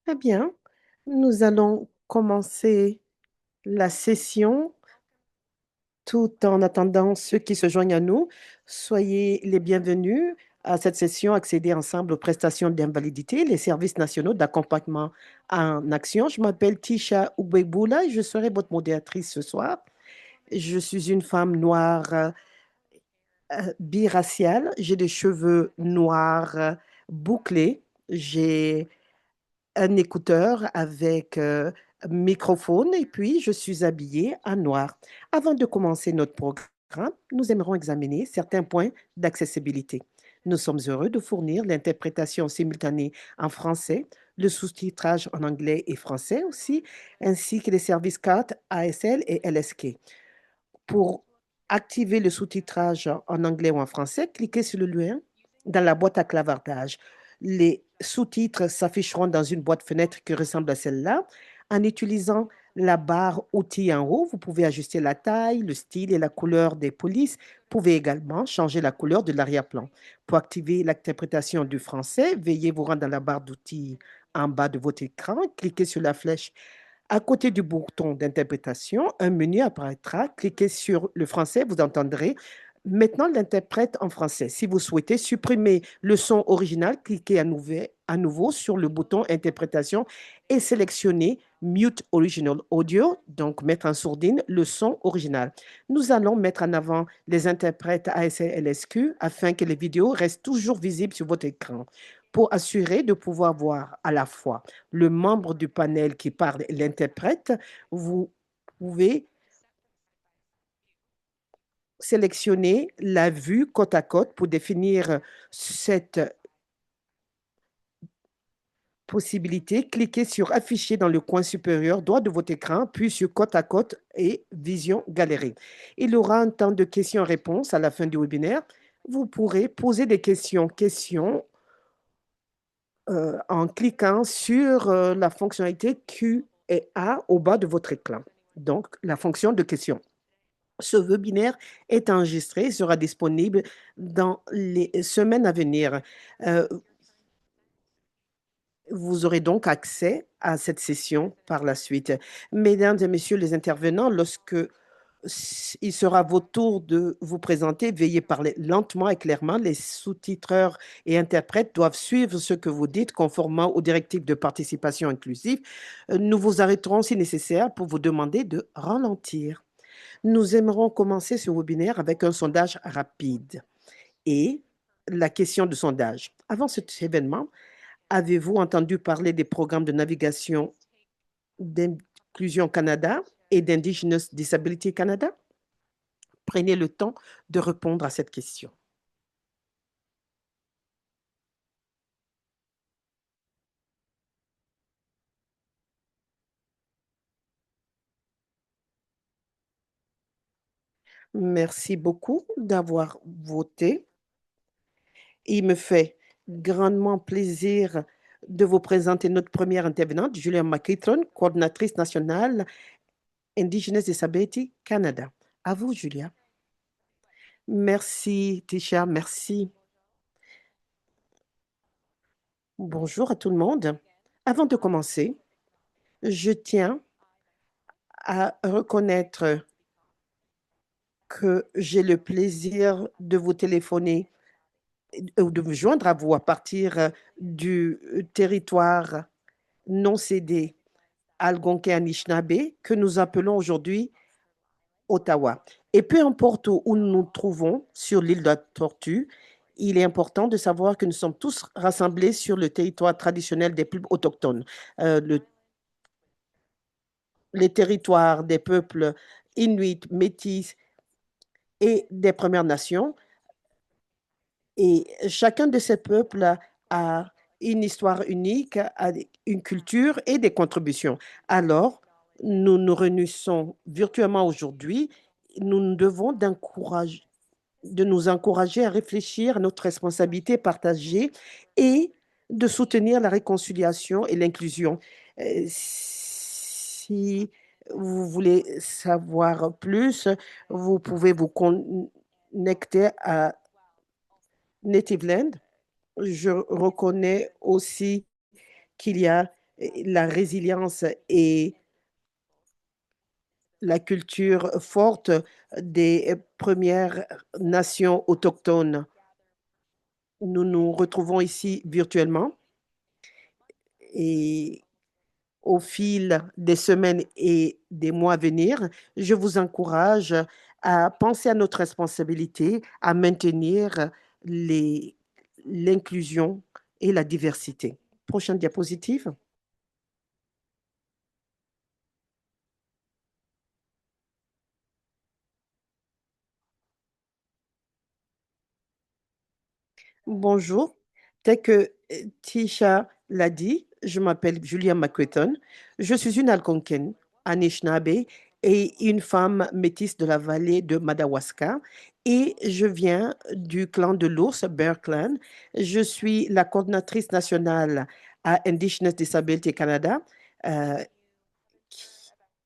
Eh bien, nous allons commencer la session tout en attendant ceux qui se joignent à nous. Soyez les bienvenus à cette session Accéder ensemble aux prestations d'invalidité, les services nationaux d'accompagnement en action. Je m'appelle Tisha Ubeboula et je serai votre modératrice ce soir. Je suis une femme noire biraciale. J'ai des cheveux noirs bouclés. J'ai un écouteur avec microphone et puis je suis habillée en noir. Avant de commencer notre programme, nous aimerons examiner certains points d'accessibilité. Nous sommes heureux de fournir l'interprétation simultanée en français, le sous-titrage en anglais et français aussi, ainsi que les services cartes ASL et LSK. Pour activer le sous-titrage en anglais ou en français, cliquez sur le lien dans la boîte à clavardage. Les sous-titres s'afficheront dans une boîte fenêtre qui ressemble à celle-là. En utilisant la barre outils en haut, vous pouvez ajuster la taille, le style et la couleur des polices. Vous pouvez également changer la couleur de l'arrière-plan. Pour activer l'interprétation du français, veuillez vous rendre dans la barre d'outils en bas de votre écran, cliquez sur la flèche à côté du bouton d'interprétation, un menu apparaîtra. Cliquez sur le français, vous entendrez maintenant l'interprète en français. Si vous souhaitez supprimer le son original, cliquez à nouveau sur le bouton interprétation et sélectionnez Mute Original Audio, donc mettre en sourdine le son original. Nous allons mettre en avant les interprètes ASL-LSQ afin que les vidéos restent toujours visibles sur votre écran. Pour assurer de pouvoir voir à la fois le membre du panel qui parle et l'interprète, vous pouvez sélectionner la vue côte à côte pour définir cette possibilité. Cliquez sur Afficher dans le coin supérieur droit de votre écran, puis sur Côte à côte et Vision galerie. Il y aura un temps de questions-réponses à la fin du webinaire. Vous pourrez poser des questions en cliquant sur la fonctionnalité Q et A au bas de votre écran. Donc, la fonction de question. Ce webinaire est enregistré et sera disponible dans les semaines à venir. Euh, vous aurez donc accès à cette session par la suite. Mesdames et messieurs les intervenants, lorsque il sera votre tour de vous présenter. Veuillez parler lentement et clairement. Les sous-titreurs et interprètes doivent suivre ce que vous dites conformément aux directives de participation inclusive. Nous vous arrêterons si nécessaire pour vous demander de ralentir. Nous aimerons commencer ce webinaire avec un sondage rapide et la question de sondage. Avant cet événement, avez-vous entendu parler des programmes de navigation d'Inclusion Canada et d'Indigenous Disability Canada? Prenez le temps de répondre à cette question. Merci beaucoup d'avoir voté. Il me fait grandement plaisir de vous présenter notre première intervenante, Julia McKitron, coordinatrice nationale Indigenous Disability Canada. À vous, Julia. Merci, Tisha, merci. Bonjour à tout le monde. Avant de commencer, je tiens à reconnaître que j'ai le plaisir de vous téléphoner ou de me joindre à vous à partir du territoire non cédé algonquin Anishinaabe que nous appelons aujourd'hui Ottawa. Et peu importe où nous nous trouvons sur l'île de la Tortue, il est important de savoir que nous sommes tous rassemblés sur le territoire traditionnel des peuples autochtones, le, les territoires des peuples inuits, métis et des Premières Nations. Et chacun de ces peuples a une histoire unique, a une culture et des contributions. Alors, nous nous réunissons virtuellement aujourd'hui. Nous devons de nous encourager à réfléchir à notre responsabilité partagée et de soutenir la réconciliation et l'inclusion. Si vous voulez savoir plus, vous pouvez vous connecter à Native Land. Je reconnais aussi qu'il y a la résilience et la culture forte des Premières Nations autochtones. Nous nous retrouvons ici virtuellement et au fil des semaines et des mois à venir, je vous encourage à penser à notre responsabilité, à maintenir les- l'inclusion et la diversité. Prochaine diapositive. Bonjour. Tel que Tisha l'a dit, je m'appelle Julia McQuitton. Je suis une Algonquine, Anishinaabe et une femme métisse de la vallée de Madawaska. Et je viens du clan de l'ours, Bear Clan. Je suis la coordinatrice nationale à Indigenous Disability Canada. euh,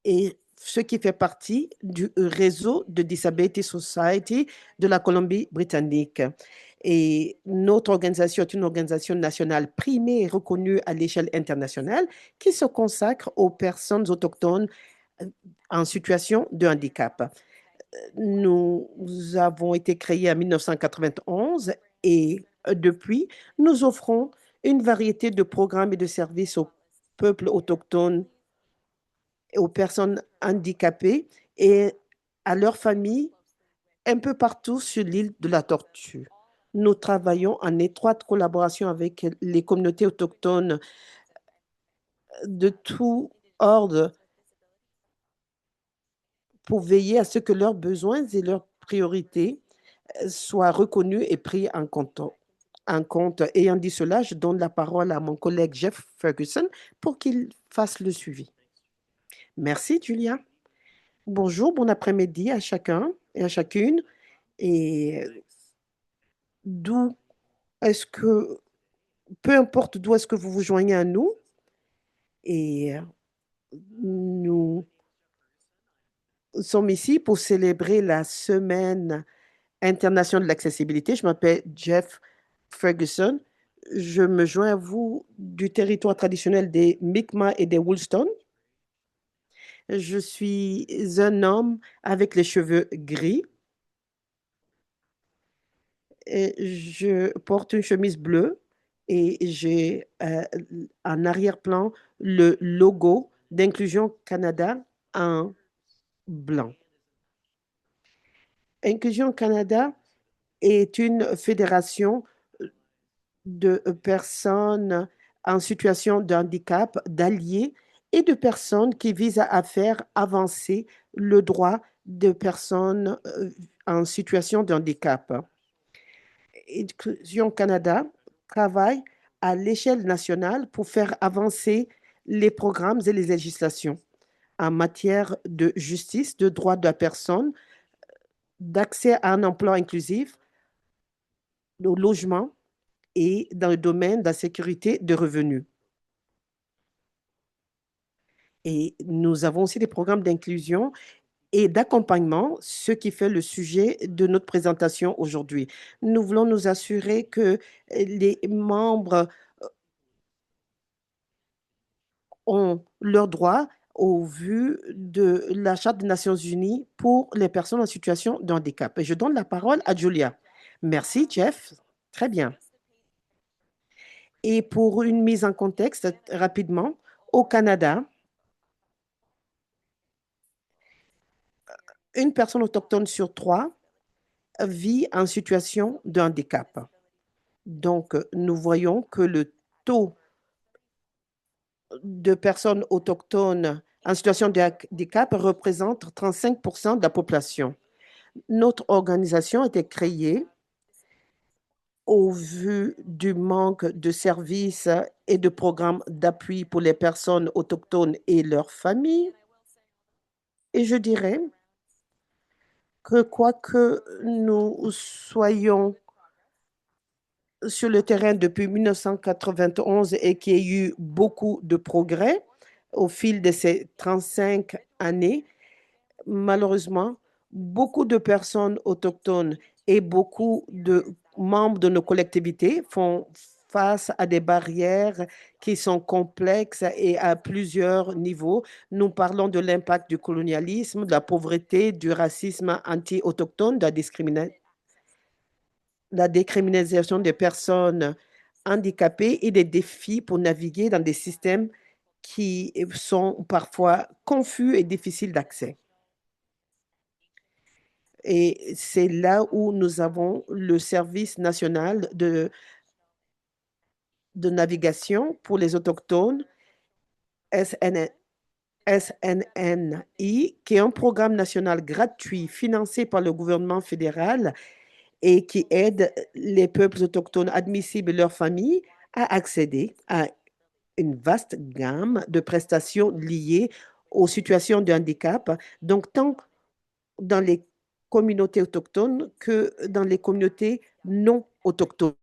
et ce qui fait partie du réseau de Disability Society de la Colombie-Britannique. Et notre organisation est une organisation nationale primée et reconnue à l'échelle internationale qui se consacre aux personnes autochtones euh, en situation de handicap. Nous avons été créés en 1991 et depuis, nous offrons une variété de programmes et de services aux peuples autochtones aux personnes handicapées et à leurs familles un peu partout sur l'île de la Tortue. Nous travaillons en étroite collaboration avec les communautés autochtones de tout ordre pour veiller à ce que leurs besoins et leurs priorités soient reconnus et pris en compte. Ayant dit cela, je donne la parole à mon collègue Jeff Ferguson pour qu'il fasse le suivi. Merci, Julia. Bonjour, bon après-midi à chacun et à chacune. Et d'où est-ce que, peu importe d'où est-ce que vous vous joignez à nous, et nous sommes ici pour célébrer la Semaine internationale de l'accessibilité. Je m'appelle Jeff Ferguson. Je me joins à vous du territoire traditionnel des Mi'kmaq et des Woolston. Je suis un homme avec les cheveux gris. Et je porte une chemise bleue et j'ai en arrière-plan le logo d'Inclusion Canada en blanc. Inclusion Canada est une fédération de personnes en situation de handicap, d'alliés et de personnes qui visent à faire avancer le droit de personnes en situation de handicap. Inclusion Canada travaille à l'échelle nationale pour faire avancer les programmes et les législations en matière de justice, de droits de la personne, d'accès à un emploi inclusif, au logement et dans le domaine de la sécurité de revenus. Et nous avons aussi des programmes d'inclusion et d'accompagnement, ce qui fait le sujet de notre présentation aujourd'hui. Nous voulons nous assurer que les membres ont leurs droits au vu de la Charte des Nations Unies pour les personnes en situation de handicap. Et je donne la parole à Julia. Merci, Jeff. Très bien. Et pour une mise en contexte rapidement, au Canada, une personne autochtone sur trois vit en situation de handicap. Donc, nous voyons que le taux de personnes autochtones en situation de handicap représente 35% de la population. Notre organisation a été créée au vu du manque de services et de programmes d'appui pour les personnes autochtones et leurs familles. Et je dirais que quoi que nous soyons sur le terrain depuis 1991 et qu'il y ait eu beaucoup de progrès au fil de ces 35 années, malheureusement, beaucoup de personnes autochtones et beaucoup de membres de nos collectivités font face à des barrières qui sont complexes et à plusieurs niveaux. Nous parlons de l'impact du colonialisme, de la pauvreté, du racisme anti-autochtone, de la décriminalisation des personnes handicapées et des défis pour naviguer dans des systèmes qui sont parfois confus et difficiles d'accès. Et c'est là où nous avons le service national de navigation pour les autochtones, SN SNNI, qui est un programme national gratuit financé par le gouvernement fédéral et qui aide les peuples autochtones admissibles et leurs familles à accéder à une vaste gamme de prestations liées aux situations de handicap, donc tant dans les communautés autochtones que dans les communautés non autochtones.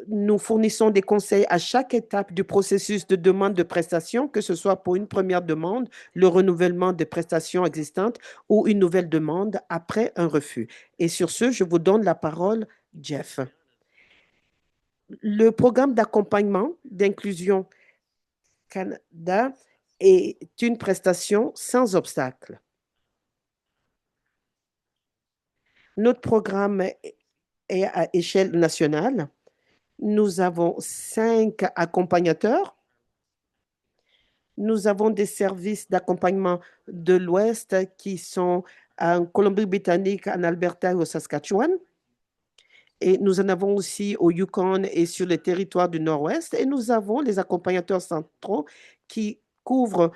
Nous fournissons des conseils à chaque étape du processus de demande de prestation, que ce soit pour une première demande, le renouvellement des prestations existantes ou une nouvelle demande après un refus. Et sur ce, je vous donne la parole, Jeff. Le programme d'accompagnement d'inclusion Canada est une prestation sans obstacle. Notre programme est à échelle nationale. Nous avons 5 accompagnateurs. Nous avons des services d'accompagnement de l'Ouest qui sont en Colombie-Britannique, en Alberta et au Saskatchewan. Et nous en avons aussi au Yukon et sur les territoires du Nord-Ouest. Et nous avons les accompagnateurs centraux qui couvrent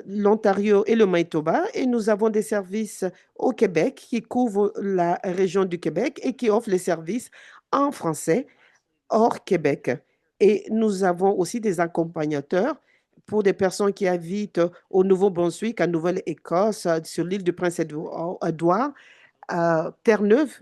l'Ontario et le Manitoba. Et nous avons des services au Québec qui couvrent la région du Québec et qui offrent les services en français hors Québec. Et nous avons aussi des accompagnateurs pour des personnes qui habitent au Nouveau-Brunswick, en Nouvelle-Écosse, sur l'île du Prince-Édouard, à Terre-Neuve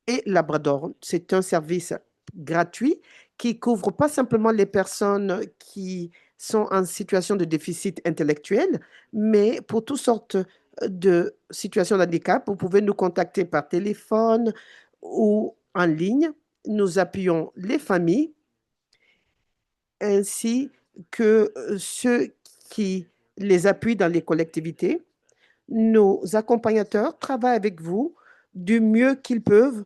et Labrador. C'est un service gratuit qui couvre pas simplement les personnes qui sont en situation de déficit intellectuel, mais pour toutes sortes de situations de handicap. Vous pouvez nous contacter par téléphone ou en ligne. Nous appuyons les familles ainsi que ceux qui les appuient dans les collectivités. Nos accompagnateurs travaillent avec vous du mieux qu'ils peuvent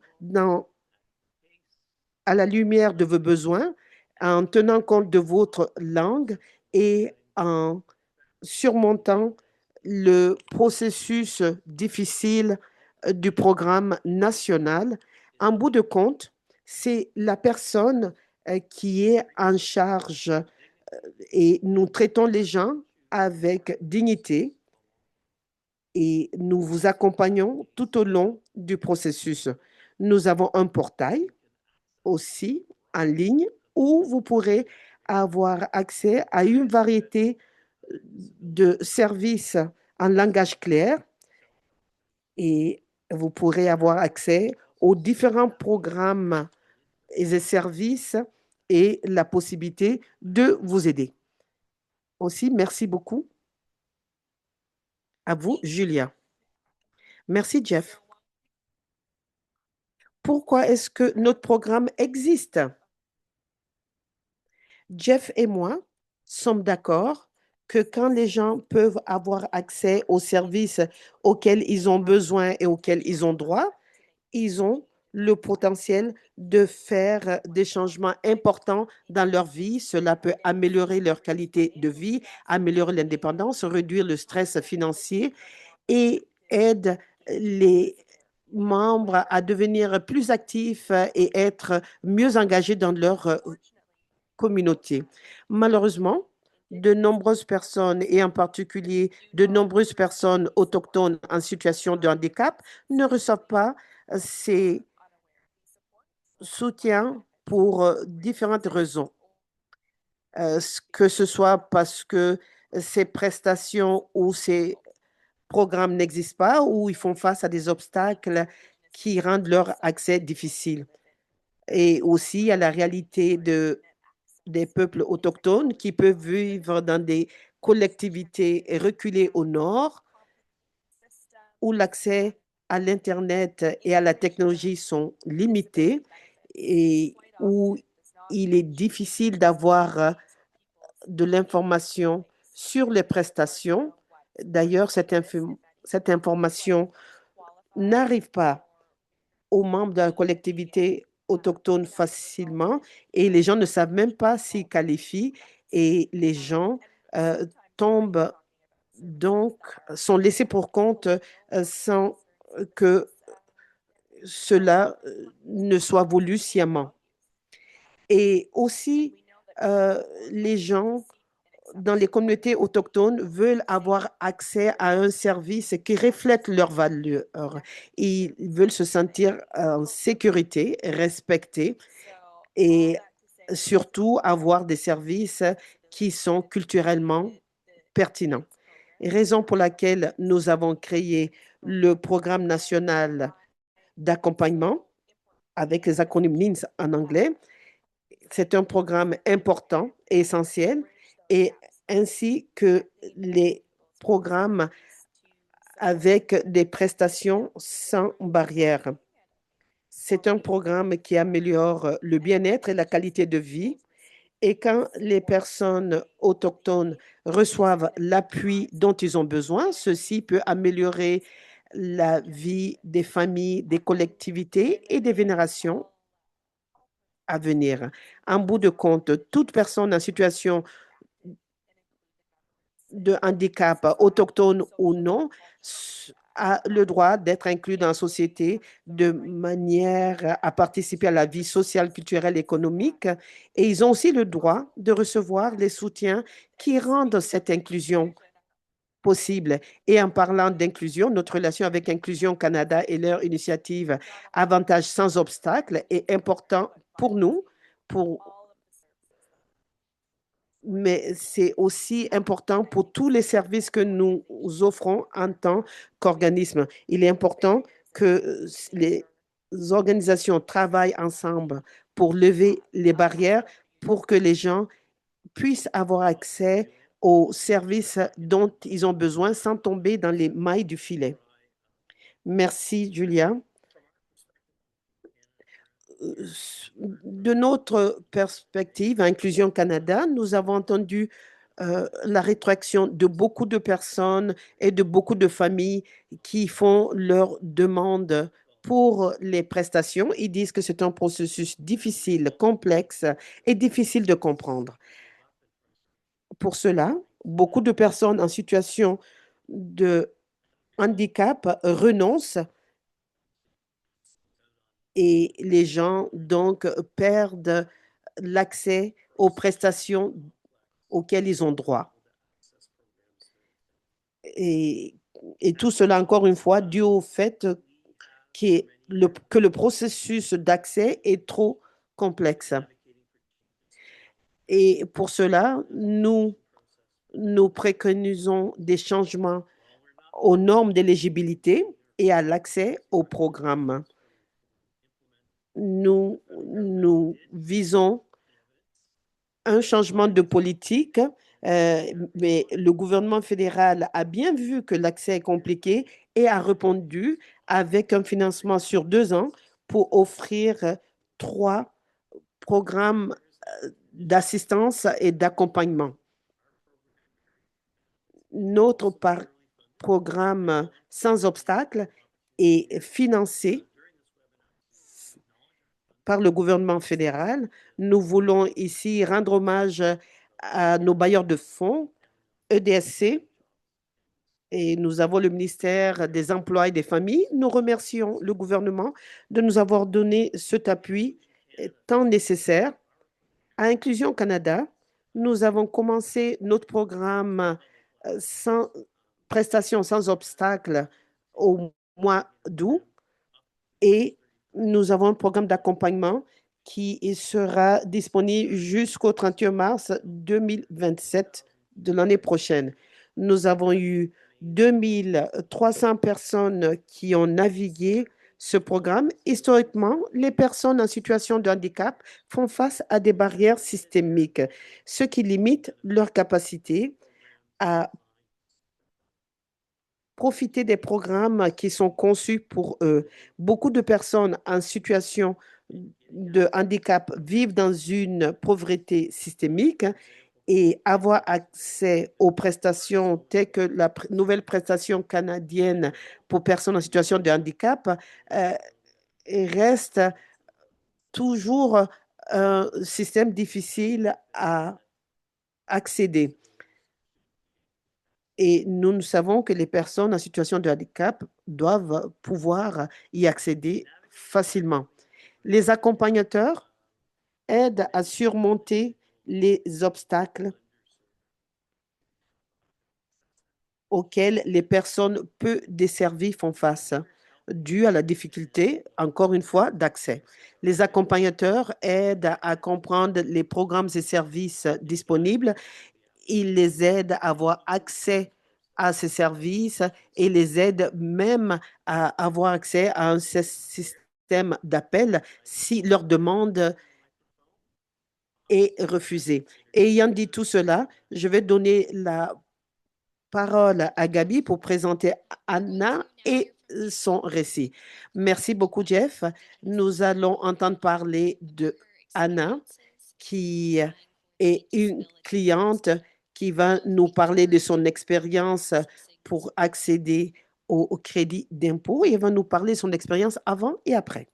à la lumière de vos besoins, en tenant compte de votre langue et en surmontant le processus difficile du programme national. En bout de compte, c'est la personne qui est en charge et nous traitons les gens avec dignité et nous vous accompagnons tout au long du processus. Nous avons un portail aussi en ligne où vous pourrez avoir accès à une variété de services en langage clair et vous pourrez avoir accès aux différents programmes et services et la possibilité de vous aider. Aussi, merci beaucoup à vous, Julia. Merci, Jeff. Pourquoi est-ce que notre programme existe? Jeff et moi sommes d'accord que quand les gens peuvent avoir accès aux services auxquels ils ont besoin et auxquels ils ont droit, ils ont le potentiel de faire des changements importants dans leur vie. Cela peut améliorer leur qualité de vie, améliorer l'indépendance, réduire le stress financier et aide les membres à devenir plus actifs et être mieux engagés dans leur communauté. Malheureusement, de nombreuses personnes, et en particulier de nombreuses personnes autochtones en situation de handicap, ne reçoivent pas ces soutiens pour différentes raisons. Que ce soit parce que ces prestations ou ces programmes n'existent pas ou ils font face à des obstacles qui rendent leur accès difficile. Et aussi à la réalité des peuples autochtones qui peuvent vivre dans des collectivités reculées au nord où l'accès à l'Internet et à la technologie sont limitées et où il est difficile d'avoir de l'information sur les prestations. D'ailleurs, cette information n'arrive pas aux membres de la collectivité autochtone facilement et les gens ne savent même pas s'ils qualifient et les gens euh, tombent donc, sont laissés pour compte sans que cela ne soit voulu sciemment. Et aussi, euh, les gens dans les communautés autochtones veulent avoir accès à un service qui reflète leurs valeurs. Ils veulent se sentir en sécurité, respectés et surtout avoir des services qui sont culturellement pertinents. Raison pour laquelle nous avons créé le programme national d'accompagnement avec les acronymes NINS en anglais. C'est un programme important et essentiel, et ainsi que les programmes avec des prestations sans barrière. C'est un programme qui améliore le bien-être et la qualité de vie. Et quand les personnes autochtones reçoivent l'appui dont ils ont besoin, ceci peut améliorer la vie des familles, des collectivités et des générations à venir. En bout de compte, toute personne en situation de handicap, autochtone ou non, a le droit d'être inclus dans la société de manière à participer à la vie sociale, culturelle, économique. Et ils ont aussi le droit de recevoir les soutiens qui rendent cette inclusion possible. Et en parlant d'inclusion, notre relation avec Inclusion Canada et leur initiative Avantage sans obstacle est important pour nous, pour mais c'est aussi important pour tous les services que nous offrons en tant qu'organisme. Il est important que les organisations travaillent ensemble pour lever les barrières, pour que les gens puissent avoir accès aux services dont ils ont besoin sans tomber dans les mailles du filet. Merci, Julia. De notre perspective, à Inclusion Canada, nous avons entendu la rétraction de beaucoup de personnes et de beaucoup de familles qui font leurs demandes pour les prestations. Ils disent que c'est un processus difficile, complexe et difficile de comprendre. Pour cela, beaucoup de personnes en situation de handicap renoncent et les gens donc perdent l'accès aux prestations auxquelles ils ont droit. Et, et tout cela, encore une fois, dû au fait que le processus d'accès est trop complexe. Et pour cela, nous préconisons des changements aux normes d'éligibilité et à l'accès au programme. Nous visons un changement de politique, mais le gouvernement fédéral a bien vu que l'accès est compliqué et a répondu avec un financement sur 2 ans pour offrir 3 programmes d'assistance et d'accompagnement. Notre programme sans obstacle est financé par le gouvernement fédéral. Nous voulons ici rendre hommage à nos bailleurs de fonds, EDSC, et nous avons le ministère des Emplois et des Familles. Nous remercions le gouvernement de nous avoir donné cet appui tant nécessaire. À Inclusion Canada, nous avons commencé notre programme sans prestation, sans obstacle au mois d'août et nous avons un programme d'accompagnement qui sera disponible jusqu'au 31 mars 2027 de l'année prochaine. Nous avons eu 2300 personnes qui ont navigué ce programme. Historiquement, les personnes en situation de handicap font face à des barrières systémiques, ce qui limite leur capacité à profiter des programmes qui sont conçus pour eux. Beaucoup de personnes en situation de handicap vivent dans une pauvreté systémique et avoir accès aux prestations telles que la nouvelle prestation canadienne pour personnes en situation de handicap euh, reste toujours un système difficile à accéder. Et nous savons que les personnes en situation de handicap doivent pouvoir y accéder facilement. Les accompagnateurs aident à surmonter les obstacles auxquels les personnes peu desservies font face, dû à la difficulté, encore une fois, d'accès. Les accompagnateurs aident à comprendre les programmes et services disponibles. Ils les aident à avoir accès à ces services et les aident même à avoir accès à un système d'appel si leur demande est refusée. Ayant dit tout cela, je vais donner la parole à Gabi pour présenter Anna et son récit. Merci beaucoup, Jeff. Nous allons entendre parler de Anna, qui est une cliente qui va nous parler de son expérience pour accéder au crédit d'impôt et va nous parler de son expérience avant et après.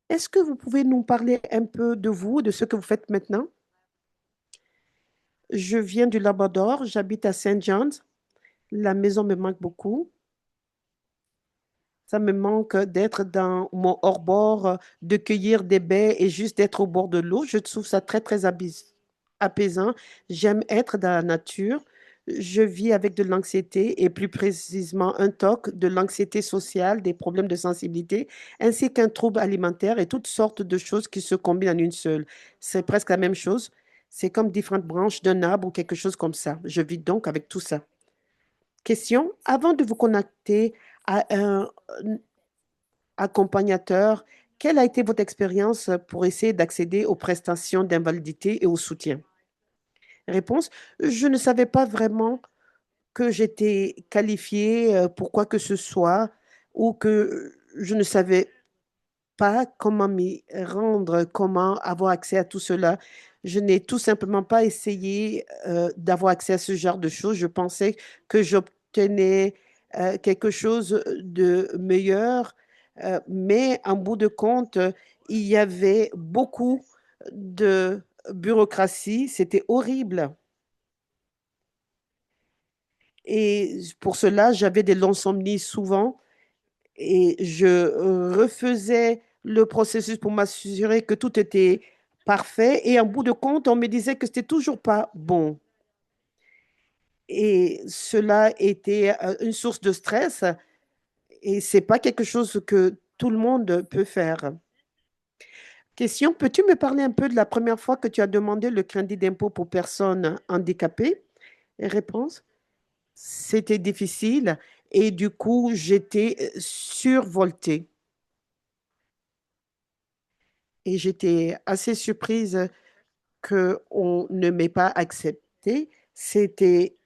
Est-ce que vous pouvez nous parler un peu de vous, de ce que vous faites maintenant? Je viens du Labrador, j'habite à Saint John's. La maison me manque beaucoup. Ça me manque d'être dans mon hors-bord, de cueillir des baies et juste d'être au bord de l'eau. Je trouve ça très, très apaisant. J'aime être dans la nature. Je vis avec de l'anxiété et plus précisément un TOC, de l'anxiété sociale, des problèmes de sensibilité, ainsi qu'un trouble alimentaire et toutes sortes de choses qui se combinent en une seule. C'est presque la même chose. C'est comme différentes branches d'un arbre ou quelque chose comme ça. Je vis donc avec tout ça. Question, avant de vous connecter à un accompagnateur, quelle a été votre expérience pour essayer d'accéder aux prestations d'invalidité et au soutien? Réponse, je ne savais pas vraiment que j'étais qualifiée pour quoi que ce soit ou que je ne savais pas comment m'y rendre, comment avoir accès à tout cela. Je n'ai tout simplement pas essayé d'avoir accès à ce genre de choses. Je pensais que j'obtenais quelque chose de meilleur, mais en bout de compte, il y avait beaucoup de bureaucratie. C'était horrible. Et pour cela, j'avais des longs insomnies souvent et je refaisais le processus pour m'assurer que tout était parfait. Et en bout de compte, on me disait que c'était toujours pas bon. Et cela était une source de stress et c'est pas quelque chose que tout le monde peut faire. Question, peux-tu me parler un peu de la première fois que tu as demandé le crédit d'impôt pour personnes handicapées? Réponse, c'était difficile et du coup, j'étais survoltée. Et j'étais assez surprise qu'on ne m'ait pas accepté. C'était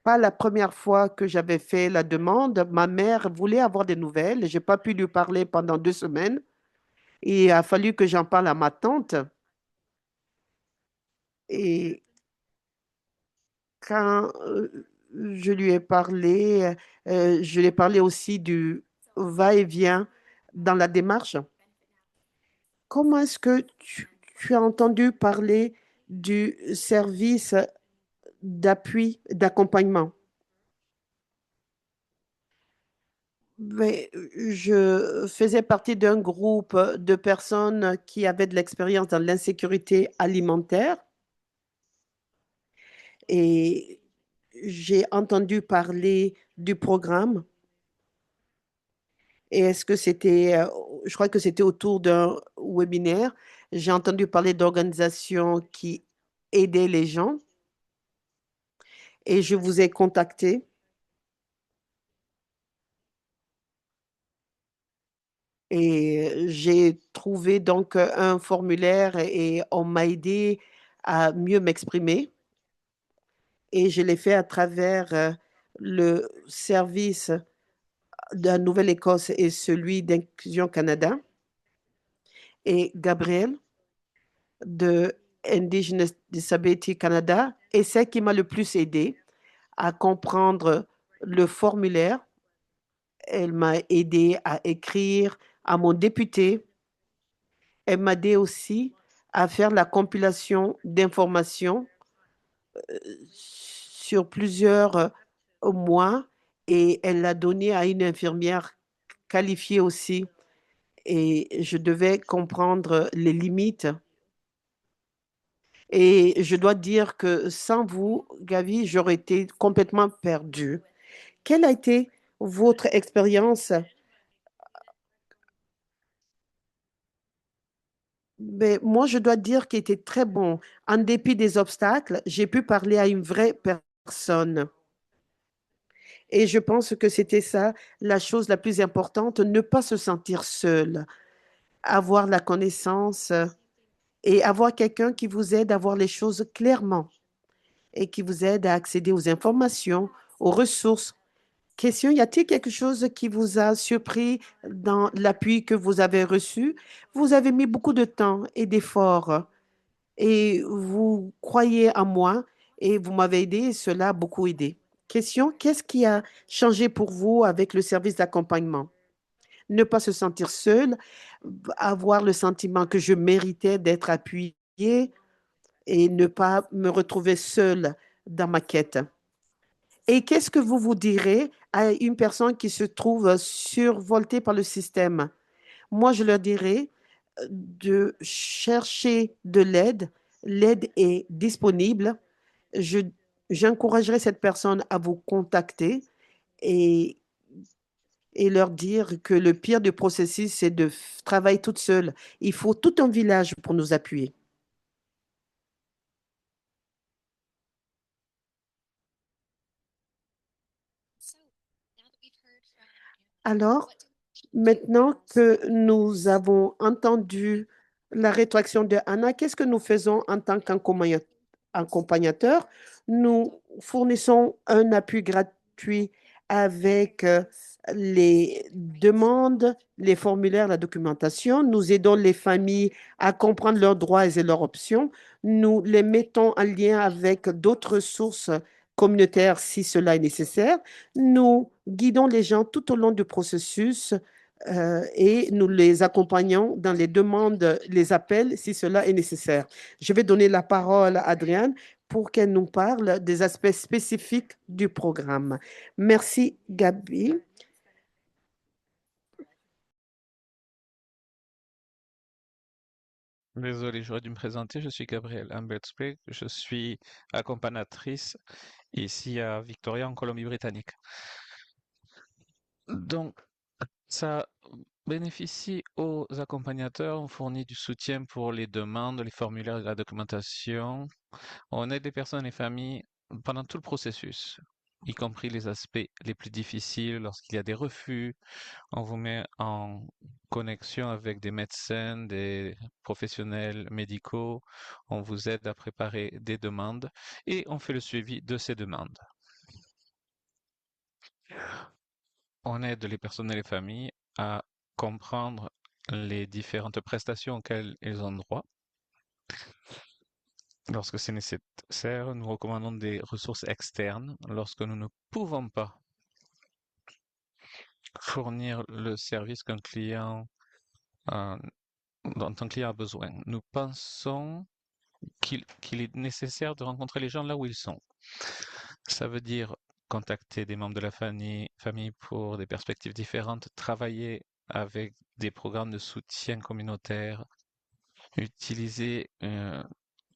pas la première fois que j'avais fait la demande. Ma mère voulait avoir des nouvelles. Je n'ai pas pu lui parler pendant 2 semaines. Il a fallu que j'en parle à ma tante. Et quand je lui ai parlé, je lui ai parlé aussi du va-et-vient dans la démarche. Comment est-ce que tu as entendu parler du service d'appui, d'accompagnement? Mais je faisais partie d'un groupe de personnes qui avaient de l'expérience dans l'insécurité alimentaire et j'ai entendu parler du programme. Et est-ce que c'était, je crois que c'était autour d'un webinaire. J'ai entendu parler d'organisations qui aidaient les gens et je vous ai contacté. Et j'ai trouvé donc un formulaire et on m'a aidé à mieux m'exprimer. Et je l'ai fait à travers le service de la Nouvelle-Écosse et celui d'Inclusion Canada. Et Gabriel de Indigenous Disability Canada est celle qui m'a le plus aidé à comprendre le formulaire. Elle m'a aidé à écrire à mon député. Elle m'a aidé aussi à faire la compilation d'informations sur plusieurs mois et elle l'a donné à une infirmière qualifiée aussi. Et je devais comprendre les limites. Et je dois dire que sans vous, Gavi, j'aurais été complètement perdue. Quelle a été votre expérience? Mais moi, je dois dire qu'il était très bon. En dépit des obstacles, j'ai pu parler à une vraie personne. Et je pense que c'était ça la chose la plus importante, ne pas se sentir seul, avoir la connaissance et avoir quelqu'un qui vous aide à voir les choses clairement et qui vous aide à accéder aux informations, aux ressources. Question, y a-t-il quelque chose qui vous a surpris dans l'appui que vous avez reçu? Vous avez mis beaucoup de temps et d'efforts et vous croyez en moi et vous m'avez aidé et cela a beaucoup aidé. Question, qu'est-ce qui a changé pour vous avec le service d'accompagnement? Ne pas se sentir seul, avoir le sentiment que je méritais d'être appuyé et ne pas me retrouver seul dans ma quête. Et qu'est-ce que vous vous direz à une personne qui se trouve survoltée par le système? Moi, je leur dirais de chercher de l'aide. L'aide est disponible. Je, j'encouragerais cette personne à vous contacter et, et leur dire que le pire du processus, c'est de travailler toute seule. Il faut tout un village pour nous appuyer. Alors, maintenant que nous avons entendu la rétroaction de Anna, qu'est-ce que nous faisons en tant qu'accompagnateur? Nous fournissons un appui gratuit avec les demandes, les formulaires, la documentation. Nous aidons les familles à comprendre leurs droits et leurs options. Nous les mettons en lien avec d'autres sources communautaires si cela est nécessaire. Nous guidons les gens tout au long du processus et nous les accompagnons dans les demandes, les appels, si cela est nécessaire. Je vais donner la parole à Adrienne pour qu'elle nous parle des aspects spécifiques du programme. Merci, Gabi. Désolé, j'aurais dû me présenter. Je suis Gabrielle Humbert-Sprague. Je suis accompagnatrice ici à Victoria, en Colombie-Britannique. Donc, ça bénéficie aux accompagnateurs. On fournit du soutien pour les demandes, les formulaires et la documentation. On aide les personnes et les familles pendant tout le processus, y compris les aspects les plus difficiles lorsqu'il y a des refus. On vous met en connexion avec des médecins, des professionnels médicaux. On vous aide à préparer des demandes et on fait le suivi de ces demandes. On aide les personnes et les familles à comprendre les différentes prestations auxquelles ils ont droit. Lorsque c'est nécessaire, nous recommandons des ressources externes lorsque nous ne pouvons pas fournir le service qu'un client, euh, dont un client a besoin. Nous pensons qu'il est nécessaire de rencontrer les gens là où ils sont. Ça veut dire contacter des membres de la famille pour des perspectives différentes, travailler avec des programmes de soutien communautaire, utiliser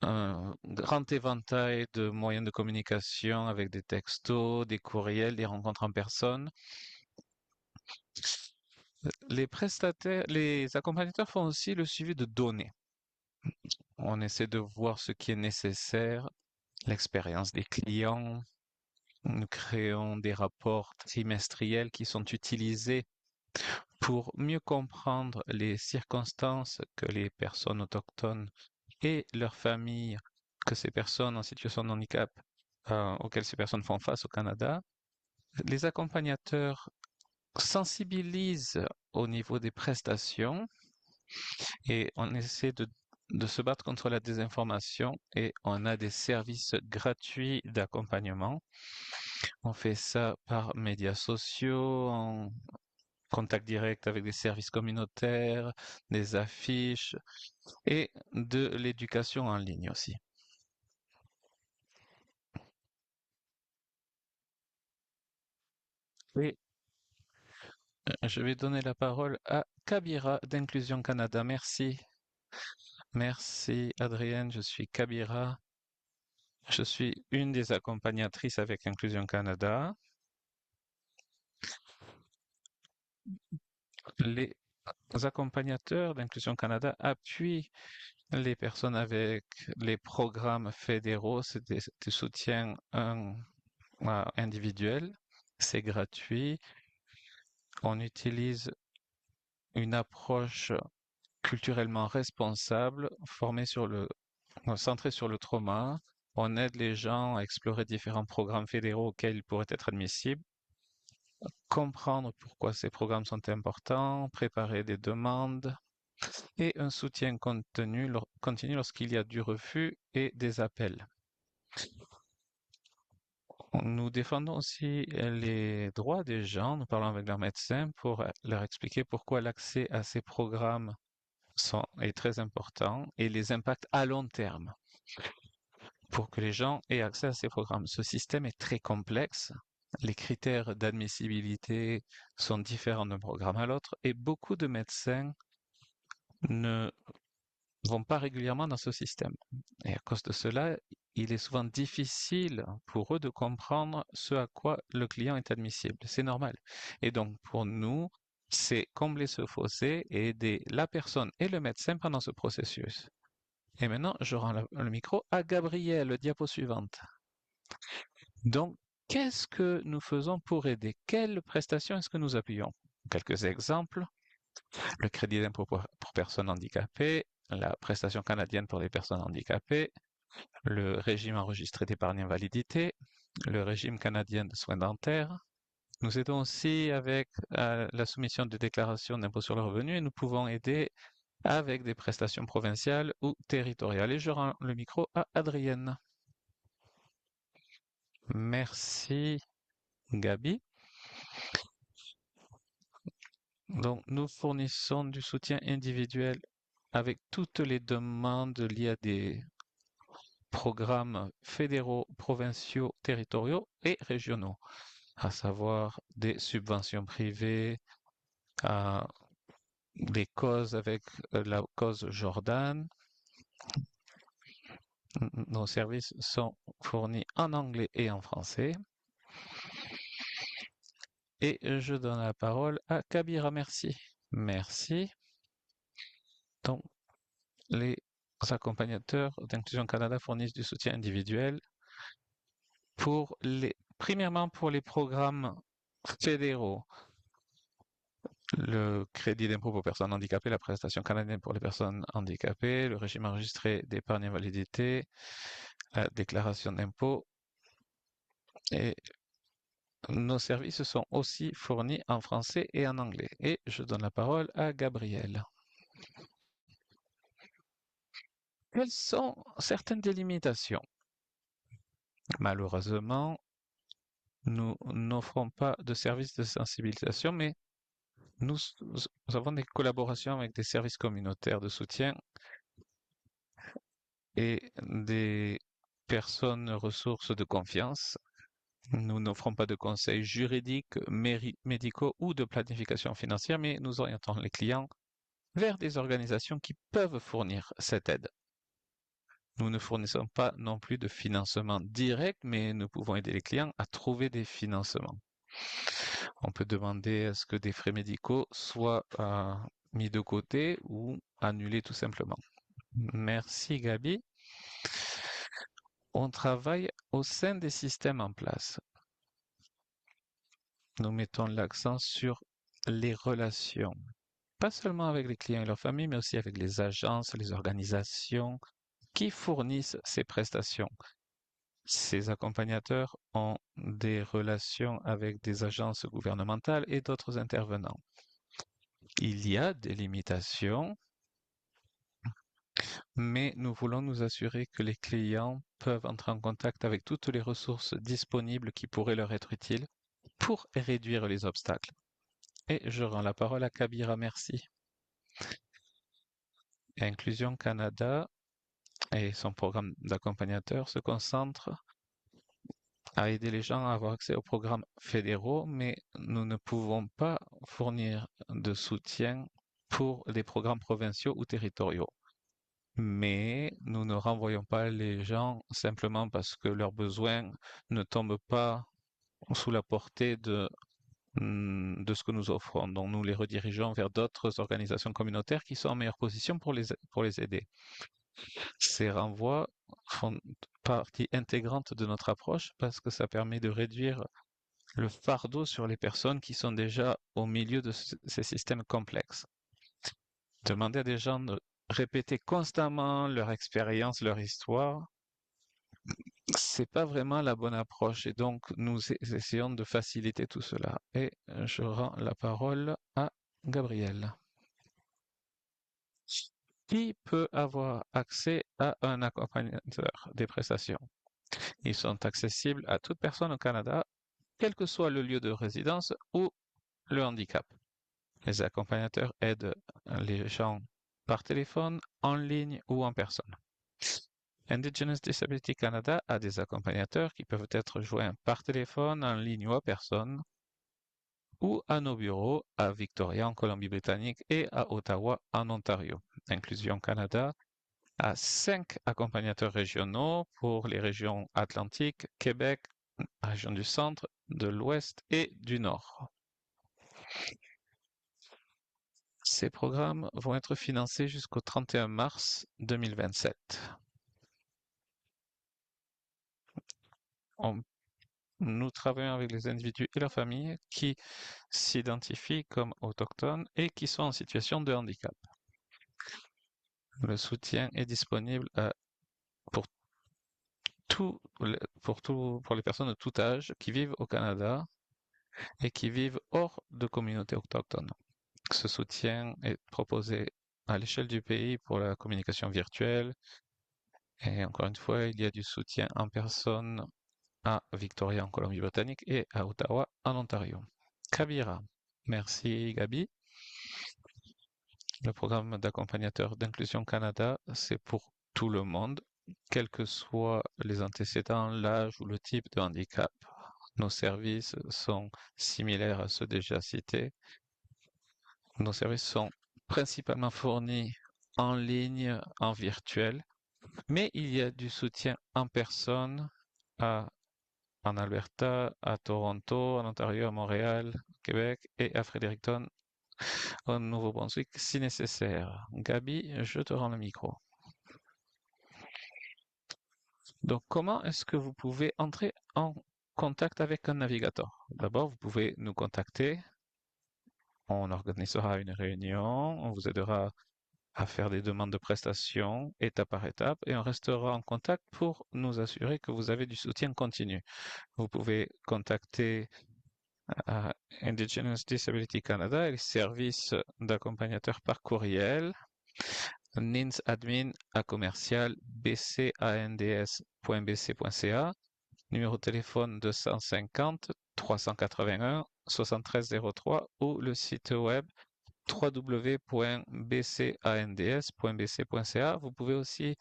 un grand éventail de moyens de communication avec des textos, des courriels, des rencontres en personne. Les prestataires, les accompagnateurs font aussi le suivi de données. On essaie de voir ce qui est nécessaire, l'expérience des clients. Nous créons des rapports trimestriels qui sont utilisés pour mieux comprendre les circonstances que les personnes autochtones et leurs familles, que ces personnes en situation de handicap, auxquelles ces personnes font face au Canada, les accompagnateurs sensibilisent au niveau des prestations et on essaie de se battre contre la désinformation et on a des services gratuits d'accompagnement. On fait ça par médias sociaux, en contact direct avec des services communautaires, des affiches et de l'éducation en ligne aussi. Oui, je vais donner la parole à Kabira d'Inclusion Canada. Merci. Merci Adrienne, je suis Kabira. Je suis une des accompagnatrices avec Inclusion Canada. Les accompagnateurs d'Inclusion Canada appuient les personnes avec les programmes fédéraux, c'est des soutiens individuels, c'est gratuit. On utilise une approche culturellement responsable, centrée sur le trauma. On aide les gens à explorer différents programmes fédéraux auxquels ils pourraient être admissibles, comprendre pourquoi ces programmes sont importants, préparer des demandes et un soutien continu lorsqu'il y a du refus et des appels. Nous défendons aussi les droits des gens. Nous parlons avec leurs médecins pour leur expliquer pourquoi l'accès à ces programmes est très important et les impacts à long terme pour que les gens aient accès à ces programmes. Ce système est très complexe. Les critères d'admissibilité sont différents d'un programme à l'autre et beaucoup de médecins ne vont pas régulièrement dans ce système. Et à cause de cela, il est souvent difficile pour eux de comprendre ce à quoi le client est admissible. C'est normal. Et donc, pour nous, c'est combler ce fossé et aider la personne et le médecin pendant ce processus. Et maintenant, je rends le micro à Gabriel, diapo suivante. Donc, qu'est-ce que nous faisons pour aider? Quelles prestations est-ce que nous appuyons? Quelques exemples. Le crédit d'impôt pour personnes handicapées, la prestation canadienne pour les personnes handicapées, le régime enregistré d'épargne invalidité, le régime canadien de soins dentaires. Nous aidons aussi avec la soumission de déclarations d'impôt sur le revenu et nous pouvons aider avec des prestations provinciales ou territoriales. Et je rends le micro à Adrienne. Merci, Gabi. Donc, nous fournissons du soutien individuel avec toutes les demandes liées à des programmes fédéraux, provinciaux, territoriaux et régionaux, à savoir des subventions privées, à des causes avec la cause Jordan. Nos services sont fournis en anglais et en français. Et je donne la parole à Kabira. Merci. Merci. Donc, les accompagnateurs d'Inclusion Canada fournissent du soutien individuel premièrement pour les programmes fédéraux, le crédit d'impôt pour personnes handicapées, la prestation canadienne pour les personnes handicapées, le régime enregistré d'épargne invalidité, la déclaration d'impôt et nos services sont aussi fournis en français et en anglais. Et je donne la parole à Gabriel. Quelles sont certaines délimitations? Malheureusement, nous n'offrons pas de services de sensibilisation, mais nous avons des collaborations avec des services communautaires de soutien et des personnes ressources de confiance. Nous n'offrons pas de conseils juridiques, médicaux ou de planification financière, mais nous orientons les clients vers des organisations qui peuvent fournir cette aide. Nous ne fournissons pas non plus de financement direct, mais nous pouvons aider les clients à trouver des financements. On peut demander à ce que des frais médicaux soient mis de côté ou annulés tout simplement. Merci Gabi. On travaille au sein des systèmes en place. Nous mettons l'accent sur les relations, pas seulement avec les clients et leurs familles, mais aussi avec les agences, les organisations qui fournissent ces prestations. Ces accompagnateurs ont des relations avec des agences gouvernementales et d'autres intervenants. Il y a des limitations, mais nous voulons nous assurer que les clients peuvent entrer en contact avec toutes les ressources disponibles qui pourraient leur être utiles pour réduire les obstacles. Et je rends la parole à Kabira, merci. Inclusion Canada et son programme d'accompagnateur se concentrent à aider les gens à avoir accès aux programmes fédéraux, mais nous ne pouvons pas fournir de soutien pour des programmes provinciaux ou territoriaux. Mais nous ne renvoyons pas les gens simplement parce que leurs besoins ne tombent pas sous la portée de ce que nous offrons. Donc nous les redirigeons vers d'autres organisations communautaires qui sont en meilleure position pour les aider. Ces renvois font partie intégrante de notre approche parce que ça permet de réduire le fardeau sur les personnes qui sont déjà au milieu de ces systèmes complexes. Demander à des gens de répéter constamment leur expérience, leur histoire, c'est pas vraiment la bonne approche. Et donc, nous essayons de faciliter tout cela. Et je rends la parole à Gabriel. Qui peut avoir accès à un accompagnateur des prestations? Ils sont accessibles à toute personne au Canada, quel que soit le lieu de résidence ou le handicap. Les accompagnateurs aident les gens par téléphone, en ligne ou en personne. Indigenous Disability Canada a des accompagnateurs qui peuvent être joints par téléphone, en ligne ou en personne, ou à nos bureaux à Victoria en Colombie-Britannique et à Ottawa en Ontario. Inclusion Canada a 5 accompagnateurs régionaux pour les régions Atlantique, Québec, région du centre, de l'ouest et du nord. Ces programmes vont être financés jusqu'au 31 mars 2027. Nous travaillons avec les individus et leurs familles qui s'identifient comme autochtones et qui sont en situation de handicap. Le soutien est disponible pour pour les personnes de tout âge qui vivent au Canada et qui vivent hors de communautés autochtones. Ce soutien est proposé à l'échelle du pays pour la communication virtuelle. Et encore une fois, il y a du soutien en personne à Victoria en Colombie-Britannique et à Ottawa en Ontario. Kabira. Merci Gabi. Le programme d'accompagnateur d'Inclusion Canada, c'est pour tout le monde, quels que soient les antécédents, l'âge ou le type de handicap. Nos services sont similaires à ceux déjà cités. Nos services sont principalement fournis en ligne, en virtuel, mais il y a du soutien en personne en Alberta, à Toronto, en Ontario, à Montréal, Québec et à Fredericton, au Nouveau-Brunswick, si nécessaire. Gabi, je te rends le micro. Donc, comment est-ce que vous pouvez entrer en contact avec un navigateur? D'abord, vous pouvez nous contacter. On organisera une réunion. On vous aidera à faire des demandes de prestations étape par étape et on restera en contact pour nous assurer que vous avez du soutien continu. Vous pouvez contacter Indigenous Disability Canada et les services d'accompagnateur par courriel ninsadmin à commercial bcands.bc.ca, numéro de téléphone 250 381 7303 ou le site web www.bcands.bc.ca. Vous pouvez aussi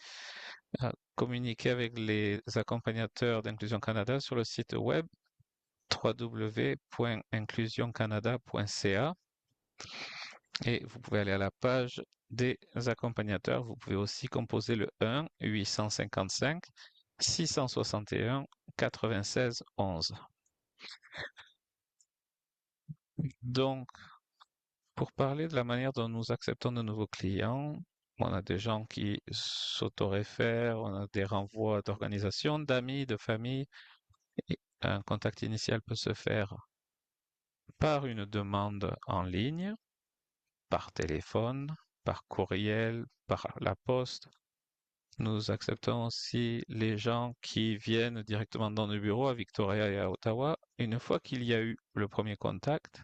communiquer avec les accompagnateurs d'Inclusion Canada sur le site web www.inclusioncanada.ca et vous pouvez aller à la page des accompagnateurs. Vous pouvez aussi composer le 1 855 661 96 11. Donc, pour parler de la manière dont nous acceptons de nouveaux clients, on a des gens qui s'autoréfèrent, on a des renvois d'organisations, d'amis, de famille. Et un contact initial peut se faire par une demande en ligne, par téléphone, par courriel, par la poste. Nous acceptons aussi les gens qui viennent directement dans nos bureaux à Victoria et à Ottawa. Une fois qu'il y a eu le premier contact,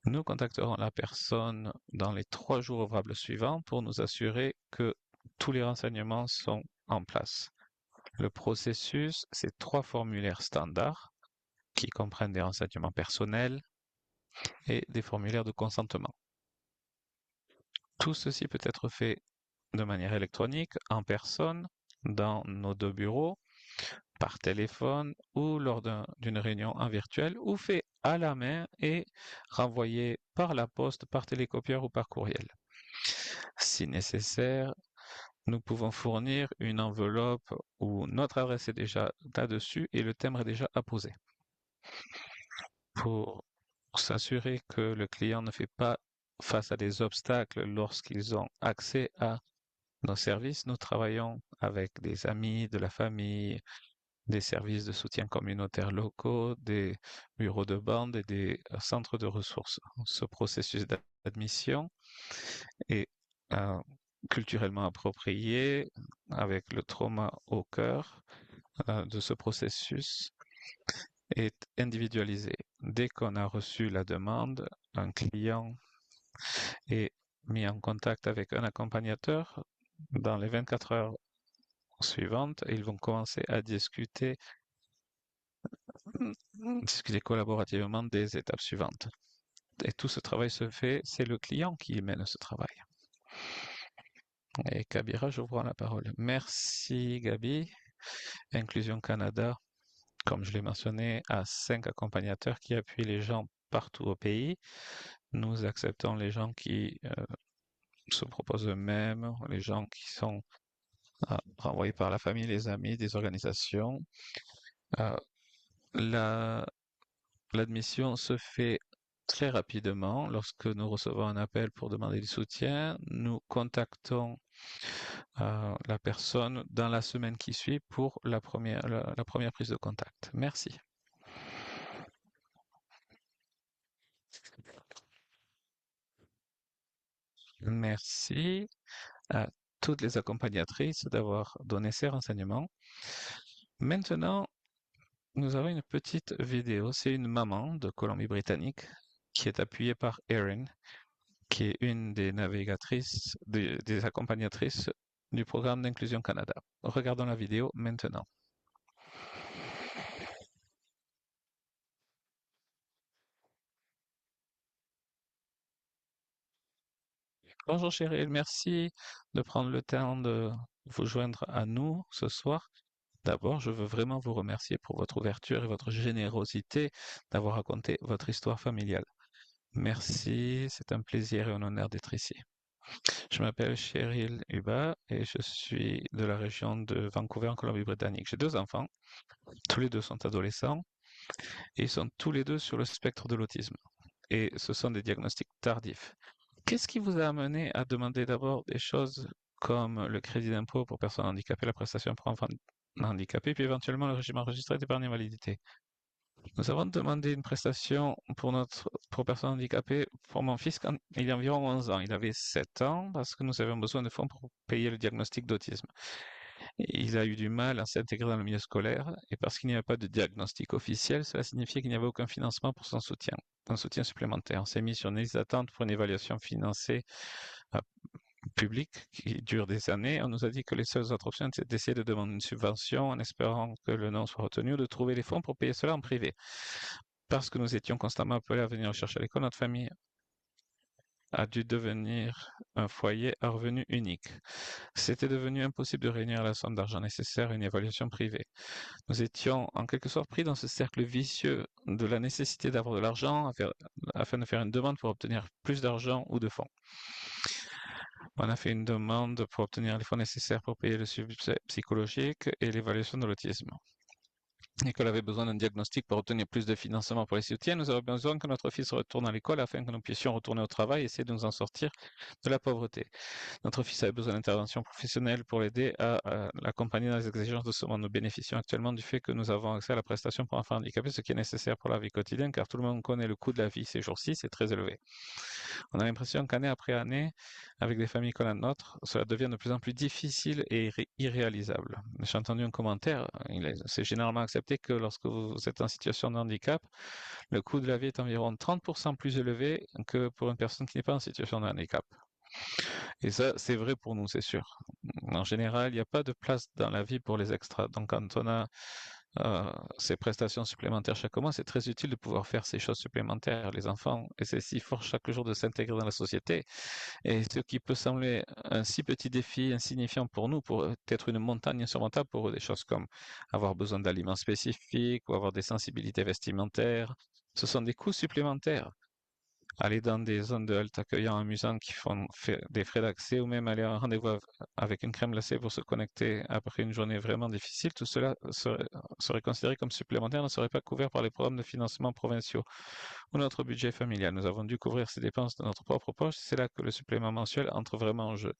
nous contacterons la personne dans les 3 jours ouvrables suivants pour nous assurer que tous les renseignements sont en place. Le processus, c'est 3 formulaires standards qui comprennent des renseignements personnels et des formulaires de consentement. Tout ceci peut être fait de manière électronique, en personne, dans nos 2 bureaux, par téléphone ou lors d'une réunion en virtuel, ou fait à la main et renvoyé par la poste, par télécopieur ou par courriel. Si nécessaire, nous pouvons fournir une enveloppe où notre adresse est déjà là-dessus et le timbre est déjà apposé. Pour s'assurer que le client ne fait pas face à des obstacles lorsqu'ils ont accès à nos services, nous travaillons avec des amis, de la famille, des services de soutien communautaire locaux, des bureaux de bande et des centres de ressources. Ce processus d'admission est euh, culturellement approprié, avec le trauma au cœur de ce processus, est individualisé. Dès qu'on a reçu la demande, un client est mis en contact avec un accompagnateur dans les 24 heures suivantes et ils vont commencer à discuter collaborativement des étapes suivantes. Et tout ce travail se fait, c'est le client qui mène ce travail. Et Kabira, je vous rends la parole. Merci Gabi. Inclusion Canada, comme je l'ai mentionné, a 5 accompagnateurs qui appuient les gens partout au pays. Nous acceptons les gens qui se proposent eux-mêmes, les gens qui sont renvoyés par la famille, les amis, des organisations. Euh, la L'admission se fait très rapidement. Lorsque nous recevons un appel pour demander du soutien, nous contactons la personne dans la semaine qui suit pour la première prise de contact. Merci. Merci à toutes les accompagnatrices d'avoir donné ces renseignements. Maintenant, nous avons une petite vidéo. C'est une maman de Colombie-Britannique qui est appuyée par Erin, qui est une des navigatrices, des accompagnatrices du programme d'Inclusion Canada. Regardons la vidéo maintenant. Bonjour Cheryl, merci de prendre le temps de vous joindre à nous ce soir. D'abord, je veux vraiment vous remercier pour votre ouverture et votre générosité d'avoir raconté votre histoire familiale. Merci, c'est un plaisir et un honneur d'être ici. Je m'appelle Cheryl Huba et je suis de la région de Vancouver en Colombie-Britannique. J'ai 2 enfants, tous les deux sont adolescents et ils sont tous les deux sur le spectre de l'autisme. Et ce sont des diagnostics tardifs. Qu'est-ce qui vous a amené à demander d'abord des choses comme le crédit d'impôt pour personnes handicapées, la prestation pour enfants handicapés, puis éventuellement le régime enregistré d'épargne invalidité? Nous avons demandé une prestation pour personnes handicapées pour mon fils quand il y a environ 11 ans. Il avait 7 ans parce que nous avions besoin de fonds pour payer le diagnostic d'autisme. Il a eu du mal à s'intégrer dans le milieu scolaire et parce qu'il n'y avait pas de diagnostic officiel, cela signifiait qu'il n'y avait aucun financement pour son soutien, un soutien supplémentaire. On s'est mis sur une liste d'attente pour une évaluation financée euh, publique qui dure des années. On nous a dit que les seules autres options étaient d'essayer de demander une subvention en espérant que le nom soit retenu ou de trouver les fonds pour payer cela en privé. Parce que nous étions constamment appelés à venir chercher à l'école, notre famille a dû devenir un foyer à revenu unique. C'était devenu impossible de réunir la somme d'argent nécessaire à une évaluation privée. Nous étions en quelque sorte pris dans ce cercle vicieux de la nécessité d'avoir de l'argent afin de faire une demande pour obtenir plus d'argent ou de fonds. On a fait une demande pour obtenir les fonds nécessaires pour payer le suivi psychologique et l'évaluation de l'autisme. et qu'elle avait besoin d'un diagnostic pour obtenir plus de financement pour les soutiens, nous avons besoin que notre fils retourne à l'école afin que nous puissions retourner au travail et essayer de nous en sortir de la pauvreté. Notre fils avait besoin d'intervention professionnelle pour l'aider à l'accompagner dans les exigences de ce monde. Nous bénéficions actuellement du fait que nous avons accès à la prestation pour enfants handicapés, ce qui est nécessaire pour la vie quotidienne, car tout le monde connaît le coût de la vie ces jours-ci, c'est très élevé. On a l'impression qu'année après année, avec des familles comme la nôtre, cela devient de plus en plus difficile et irréalisable. J'ai entendu un commentaire, c'est généralement accepté que lorsque vous êtes en situation de handicap, le coût de la vie est environ 30% plus élevé que pour une personne qui n'est pas en situation de handicap. Et ça, c'est vrai pour nous, c'est sûr. En général, il n'y a pas de place dans la vie pour les extras. Donc, quand on a ces prestations supplémentaires chaque mois, c'est très utile de pouvoir faire ces choses supplémentaires. Les enfants essaient si fort chaque jour de s'intégrer dans la société. Et ce qui peut sembler un si petit défi insignifiant pour nous, pour être une montagne insurmontable pour eux, des choses comme avoir besoin d'aliments spécifiques ou avoir des sensibilités vestimentaires, ce sont des coûts supplémentaires. Aller dans des zones de halte accueillant amusantes qui font des frais d'accès ou même aller à un rendez-vous avec une crème glacée pour se connecter après une journée vraiment difficile, tout cela serait considéré comme supplémentaire, ne serait pas couvert par les programmes de financement provinciaux ou notre budget familial. Nous avons dû couvrir ces dépenses de notre propre poche, c'est là que le supplément mensuel entre vraiment en jeu.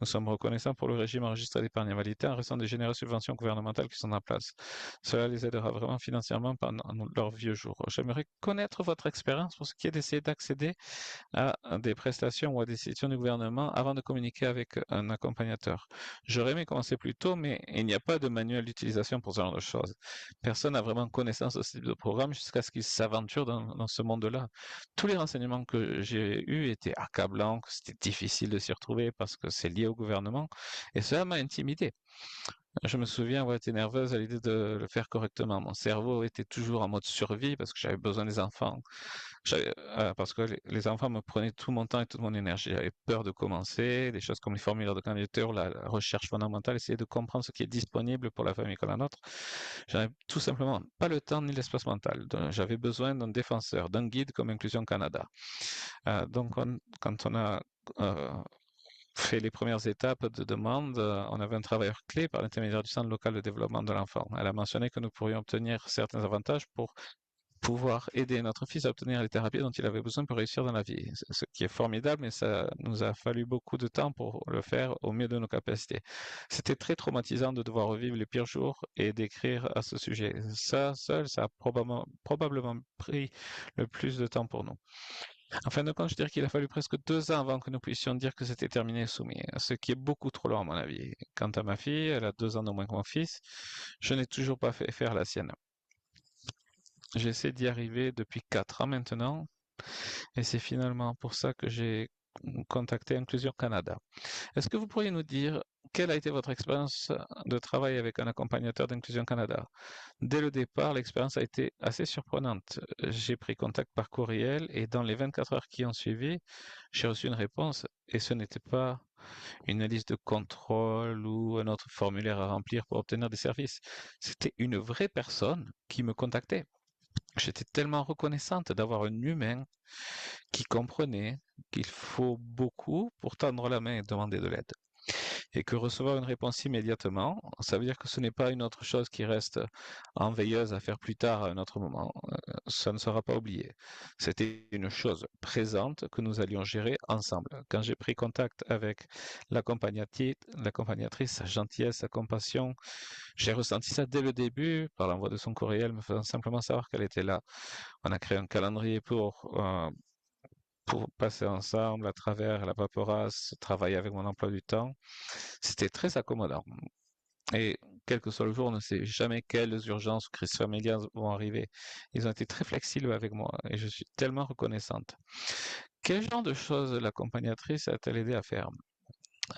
Nous sommes reconnaissants pour le régime enregistré d'épargne invalidité en restant des généreuses subventions gouvernementales qui sont en place. Cela les aidera vraiment financièrement pendant leurs vieux jours. J'aimerais connaître votre expérience pour ce qui est d'essayer d'accéder à des prestations ou à des décisions du gouvernement avant de communiquer avec un accompagnateur. J'aurais aimé commencer plus tôt, mais il n'y a pas de manuel d'utilisation pour ce genre de choses. Personne n'a vraiment connaissance de ce type de programme jusqu'à ce qu'il s'aventure dans ce monde-là. Tous les renseignements que j'ai eus étaient accablants, que c'était difficile de s'y retrouver parce que c'est lié au gouvernement, et cela m'a intimidé. Je me souviens avoir été nerveuse à l'idée de le faire correctement. Mon cerveau était toujours en mode survie parce que j'avais besoin des enfants. Parce que les enfants me prenaient tout mon temps et toute mon énergie. J'avais peur de commencer, des choses comme les formulaires de candidature, la recherche fondamentale, essayer de comprendre ce qui est disponible pour la famille comme la nôtre. J'avais tout simplement pas le temps ni l'espace mental. J'avais besoin d'un défenseur, d'un guide comme Inclusion Canada. Donc, quand on a euh, fait les premières étapes de demande, on avait un travailleur clé par l'intermédiaire du Centre local de développement de l'enfant. Elle a mentionné que nous pourrions obtenir certains avantages pour pouvoir aider notre fils à obtenir les thérapies dont il avait besoin pour réussir dans la vie. Ce qui est formidable, mais ça nous a fallu beaucoup de temps pour le faire au mieux de nos capacités. C'était très traumatisant de devoir revivre les pires jours et d'écrire à ce sujet. Ça seul, ça a probablement pris le plus de temps pour nous. En fin de compte, je dirais qu'il a fallu presque 2 ans avant que nous puissions dire que c'était terminé et soumis, ce qui est beaucoup trop long à mon avis. Quant à ma fille, elle a 2 ans de moins que mon fils. Je n'ai toujours pas fait faire la sienne. J'essaie d'y arriver depuis 4 ans maintenant, et c'est finalement pour ça que j'ai contacté Inclusion Canada. Est-ce que vous pourriez nous dire quelle a été votre expérience de travail avec un accompagnateur d'Inclusion Canada? Dès le départ, l'expérience a été assez surprenante. J'ai pris contact par courriel et dans les 24 heures qui ont suivi, j'ai reçu une réponse et ce n'était pas une liste de contrôle ou un autre formulaire à remplir pour obtenir des services. C'était une vraie personne qui me contactait. J'étais tellement reconnaissante d'avoir un humain qui comprenait qu'il faut beaucoup pour tendre la main et demander de l'aide. Et que recevoir une réponse immédiatement, ça veut dire que ce n'est pas une autre chose qui reste en veilleuse à faire plus tard à un autre moment. Ça ne sera pas oublié. C'était une chose présente que nous allions gérer ensemble. Quand j'ai pris contact avec l'accompagnatrice, sa gentillesse, sa compassion, j'ai ressenti ça dès le début par l'envoi de son courriel me faisant simplement savoir qu'elle était là. On a créé un calendrier pour passer ensemble à travers la paperasse, travailler avec mon emploi du temps. C'était très accommodant. Et quel que soit le jour, on ne sait jamais quelles urgences ou crises familiales vont arriver. Ils ont été très flexibles avec moi et je suis tellement reconnaissante. Quel genre de choses l'accompagnatrice a-t-elle aidé à faire?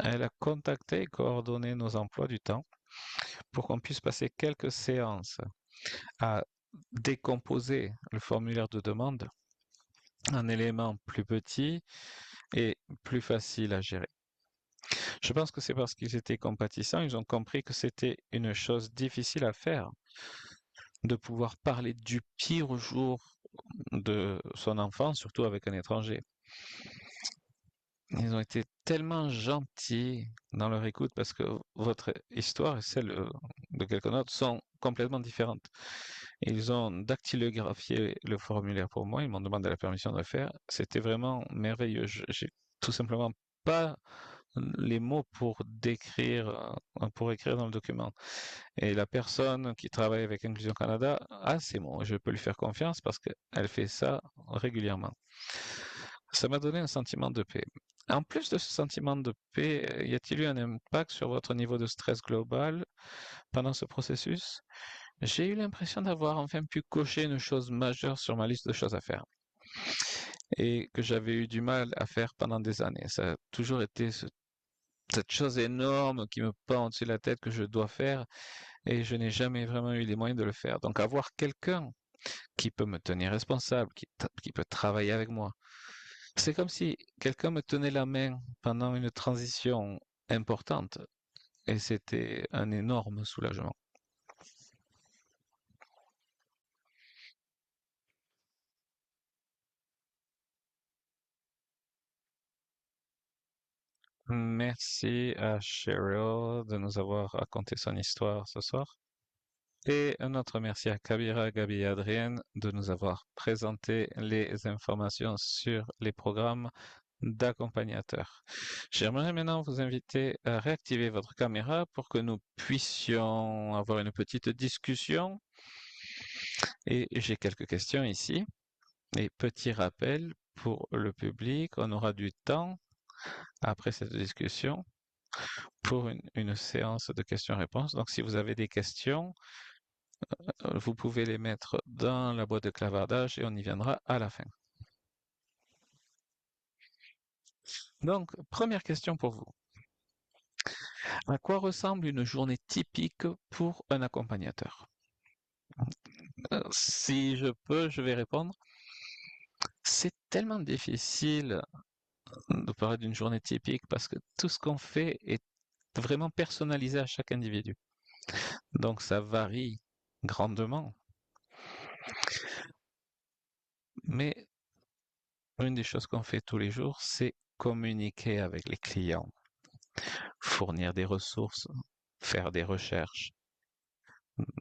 Elle a contacté et coordonné nos emplois du temps pour qu'on puisse passer quelques séances à décomposer le formulaire de demande en éléments plus petits et plus faciles à gérer. Je pense que c'est parce qu'ils étaient compatissants, ils ont compris que c'était une chose difficile à faire, de pouvoir parler du pire jour de son enfant, surtout avec un étranger. Ils ont été tellement gentils dans leur écoute parce que votre histoire et celle de quelqu'un d'autre sont complètement différentes. Ils ont dactylographié le formulaire pour moi, ils m'ont demandé la permission de le faire. C'était vraiment merveilleux. J'ai tout simplement pas les mots pour décrire, pour écrire dans le document. Et la personne qui travaille avec Inclusion Canada a ces mots. Je peux lui faire confiance parce qu'elle fait ça régulièrement. Ça m'a donné un sentiment de paix. En plus de ce sentiment de paix, y a-t-il eu un impact sur votre niveau de stress global pendant ce processus? J'ai eu l'impression d'avoir enfin pu cocher une chose majeure sur ma liste de choses à faire et que j'avais eu du mal à faire pendant des années. Ça a toujours été cette chose énorme qui me pend au-dessus de la tête que je dois faire et je n'ai jamais vraiment eu les moyens de le faire. Donc avoir quelqu'un qui peut me tenir responsable, qui peut travailler avec moi, c'est comme si quelqu'un me tenait la main pendant une transition importante et c'était un énorme soulagement. Merci à Cheryl de nous avoir raconté son histoire ce soir. Et un autre merci à Kabira, Gabi et Adrienne de nous avoir présenté les informations sur les programmes d'accompagnateurs. J'aimerais maintenant vous inviter à réactiver votre caméra pour que nous puissions avoir une petite discussion. Et j'ai quelques questions ici. Et petit rappel pour le public, on aura du temps après cette discussion pour une séance de questions-réponses. Donc si vous avez des questions, vous pouvez les mettre dans la boîte de clavardage et on y viendra à la fin. Donc, première question pour vous. À quoi ressemble une journée typique pour un accompagnateur? Si je peux, je vais répondre. C'est tellement difficile de parler d'une journée typique parce que tout ce qu'on fait est vraiment personnalisé à chaque individu. Donc ça varie grandement. Mais une des choses qu'on fait tous les jours, c'est communiquer avec les clients, fournir des ressources, faire des recherches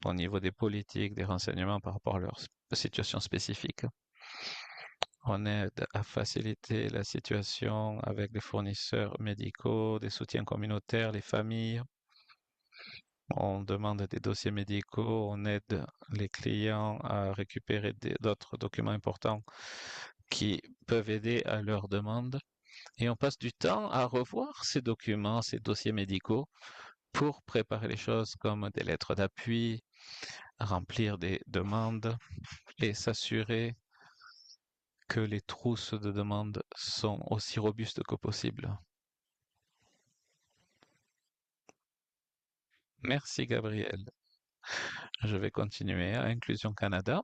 au niveau des politiques, des renseignements par rapport à leur situation spécifique. On aide à faciliter la situation avec des fournisseurs médicaux, des soutiens communautaires, les familles. On demande des dossiers médicaux, on aide les clients à récupérer d'autres documents importants qui peuvent aider à leur demande. Et on passe du temps à revoir ces documents, ces dossiers médicaux pour préparer les choses comme des lettres d'appui, remplir des demandes et s'assurer que les trousses de demandes sont aussi robustes que possible. Merci Gabriel. Je vais continuer à Inclusion Canada.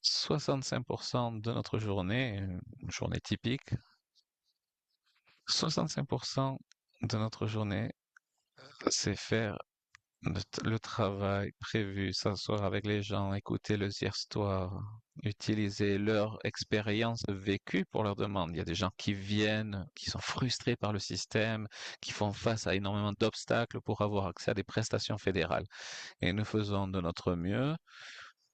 65% de notre journée, une journée typique, 65% de notre journée, c'est faire le travail prévu, s'asseoir avec les gens, écouter leurs histoires, utiliser leur expérience vécue pour leurs demandes. Il y a des gens qui viennent, qui sont frustrés par le système, qui font face à énormément d'obstacles pour avoir accès à des prestations fédérales. Et nous faisons de notre mieux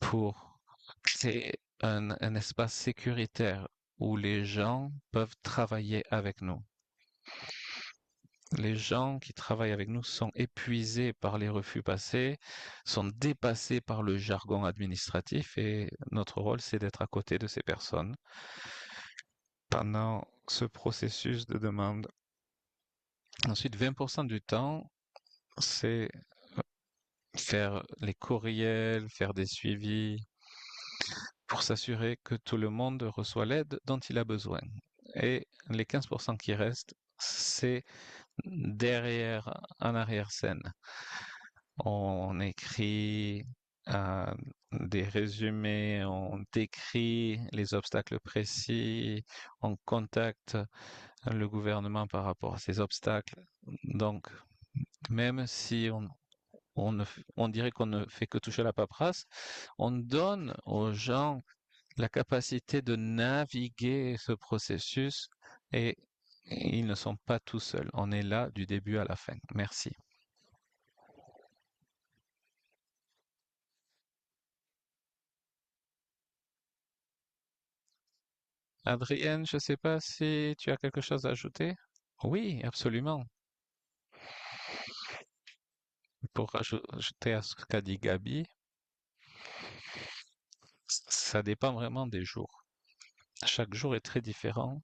pour créer un espace sécuritaire où les gens peuvent travailler avec nous. Les gens qui travaillent avec nous sont épuisés par les refus passés, sont dépassés par le jargon administratif et notre rôle, c'est d'être à côté de ces personnes pendant ce processus de demande. Ensuite, 20% du temps, c'est faire les courriels, faire des suivis pour s'assurer que tout le monde reçoit l'aide dont il a besoin. Et les 15% qui restent, c'est derrière, en arrière-scène. On écrit des résumés, on décrit les obstacles précis, on contacte le gouvernement par rapport à ces obstacles. Donc, même si on dirait qu'on ne fait que toucher la paperasse, on donne aux gens la capacité de naviguer ce processus et ils ne sont pas tout seuls. On est là du début à la fin. Merci. Adrienne, je ne sais pas si tu as quelque chose à ajouter. Oui, absolument. Pour ajouter à ce qu'a dit Gabi, ça dépend vraiment des jours. Chaque jour est très différent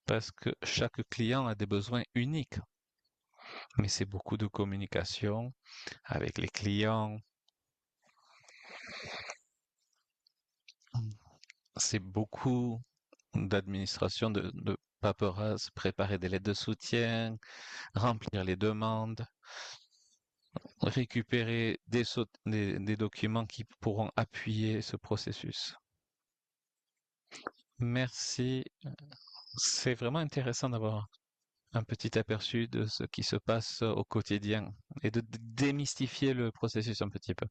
parce que chaque client a des besoins uniques. Mais c'est beaucoup de communication avec les clients. C'est beaucoup d'administration, de paperasse, préparer des lettres de soutien, remplir les demandes, récupérer des documents qui pourront appuyer ce processus. Merci. C'est vraiment intéressant d'avoir un petit aperçu de ce qui se passe au quotidien et de démystifier le processus un petit peu.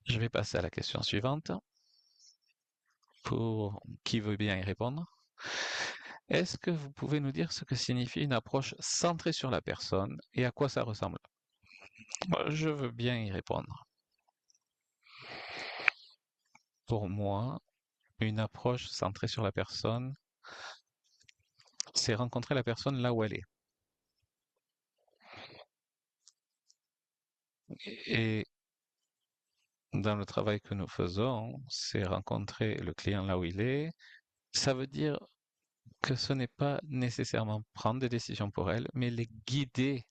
Je vais passer à la question suivante pour qui veut bien y répondre. Est-ce que vous pouvez nous dire ce que signifie une approche centrée sur la personne et à quoi ça ressemble? Moi, je veux bien y répondre. Pour moi, une approche centrée sur la personne, c'est rencontrer la personne là où elle est. Et dans le travail que nous faisons, c'est rencontrer le client là où il est. Ça veut dire que ce n'est pas nécessairement prendre des décisions pour elle, mais les guider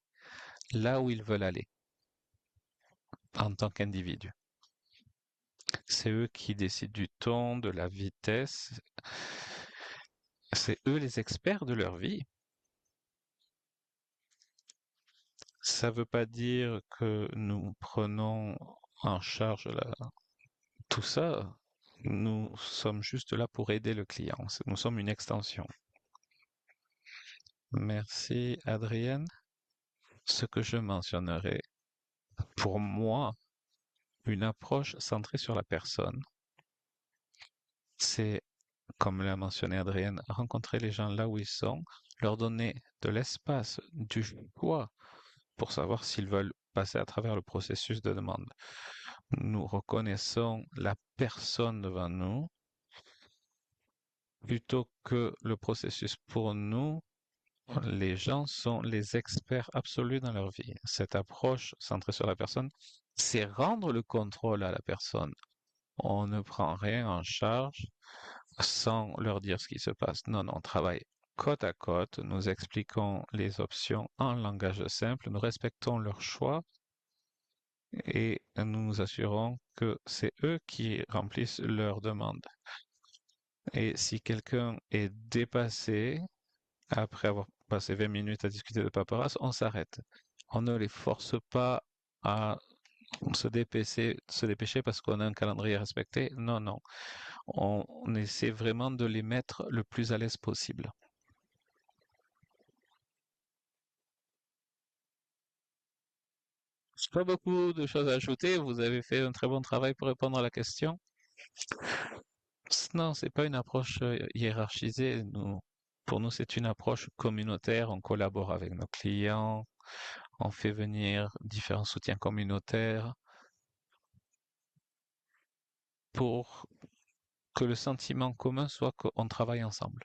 là où ils veulent aller en tant qu'individu. C'est eux qui décident du ton, de la vitesse. C'est eux les experts de leur vie. Ça ne veut pas dire que nous prenons en charge tout ça. Nous sommes juste là pour aider le client. Nous sommes une extension. Merci, Adrienne. Ce que je mentionnerai, pour moi, une approche centrée sur la personne, c'est, comme l'a mentionné Adrienne, rencontrer les gens là où ils sont, leur donner de l'espace, du choix pour savoir s'ils veulent passer à travers le processus de demande. Nous reconnaissons la personne devant nous plutôt que le processus. Pour nous, les gens sont les experts absolus dans leur vie. Cette approche centrée sur la personne, c'est rendre le contrôle à la personne. On ne prend rien en charge sans leur dire ce qui se passe. Non, non, on travaille côte à côte, nous expliquons les options en langage simple, nous respectons leurs choix et nous nous assurons que c'est eux qui remplissent leurs demandes. Et si quelqu'un est dépassé, après avoir passé 20 minutes à discuter de paperasse, on s'arrête. On ne les force pas à se dépêcher parce qu'on a un calendrier à respecter. Non, non. On essaie vraiment de les mettre le plus à l'aise possible. Pas beaucoup de choses à ajouter. Vous avez fait un très bon travail pour répondre à la question. Non, c'est pas une approche hiérarchisée. Pour nous, c'est une approche communautaire. On collabore avec nos clients. On fait venir différents soutiens communautaires pour que le sentiment commun soit qu'on travaille ensemble.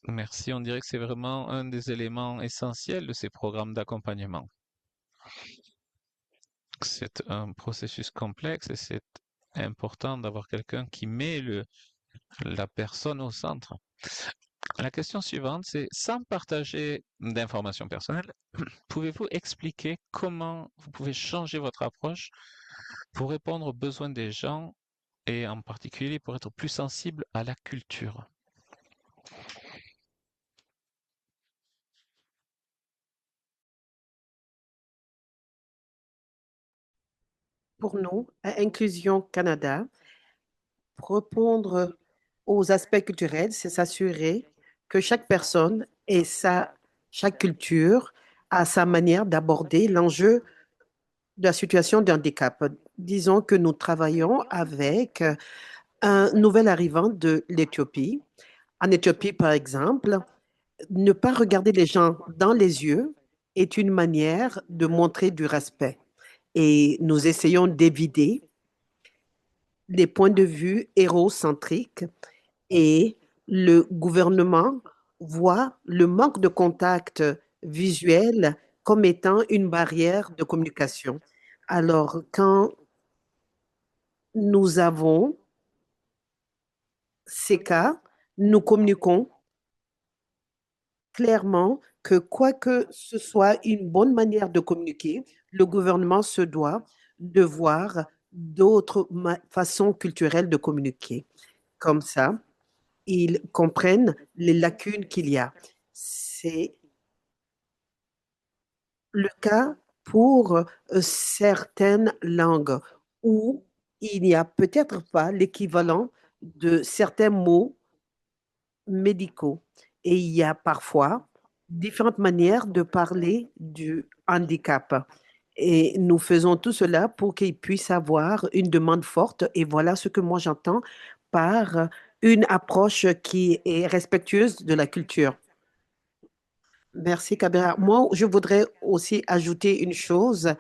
Merci, on dirait que c'est vraiment un des éléments essentiels de ces programmes d'accompagnement. C'est un processus complexe et c'est important d'avoir quelqu'un qui met la personne au centre. La question suivante, c'est sans partager d'informations personnelles, pouvez-vous expliquer comment vous pouvez changer votre approche pour répondre aux besoins des gens et en particulier pour être plus sensible à la culture? Pour nous, à Inclusion Canada, répondre aux aspects culturels, c'est s'assurer que chaque personne et chaque culture a sa manière d'aborder l'enjeu de la situation de handicap. Disons que nous travaillons avec un nouvel arrivant de l'Éthiopie. En Éthiopie, par exemple, ne pas regarder les gens dans les yeux est une manière de montrer du respect. Et nous essayons d'éviter les points de vue hérocentriques et le gouvernement voit le manque de contact visuel comme étant une barrière de communication. Alors, quand nous avons ces cas, nous communiquons clairement que quoi que ce soit une bonne manière de communiquer, le gouvernement se doit de voir d'autres façons culturelles de communiquer. Comme ça, ils comprennent les lacunes qu'il y a. C'est le cas pour certaines langues où il n'y a peut-être pas l'équivalent de certains mots médicaux. Et il y a parfois différentes manières de parler du handicap. Et nous faisons tout cela pour qu'ils puissent avoir une demande forte. Et voilà ce que moi j'entends par une approche qui est respectueuse de la culture. Merci, Kabera. Moi, je voudrais aussi ajouter une chose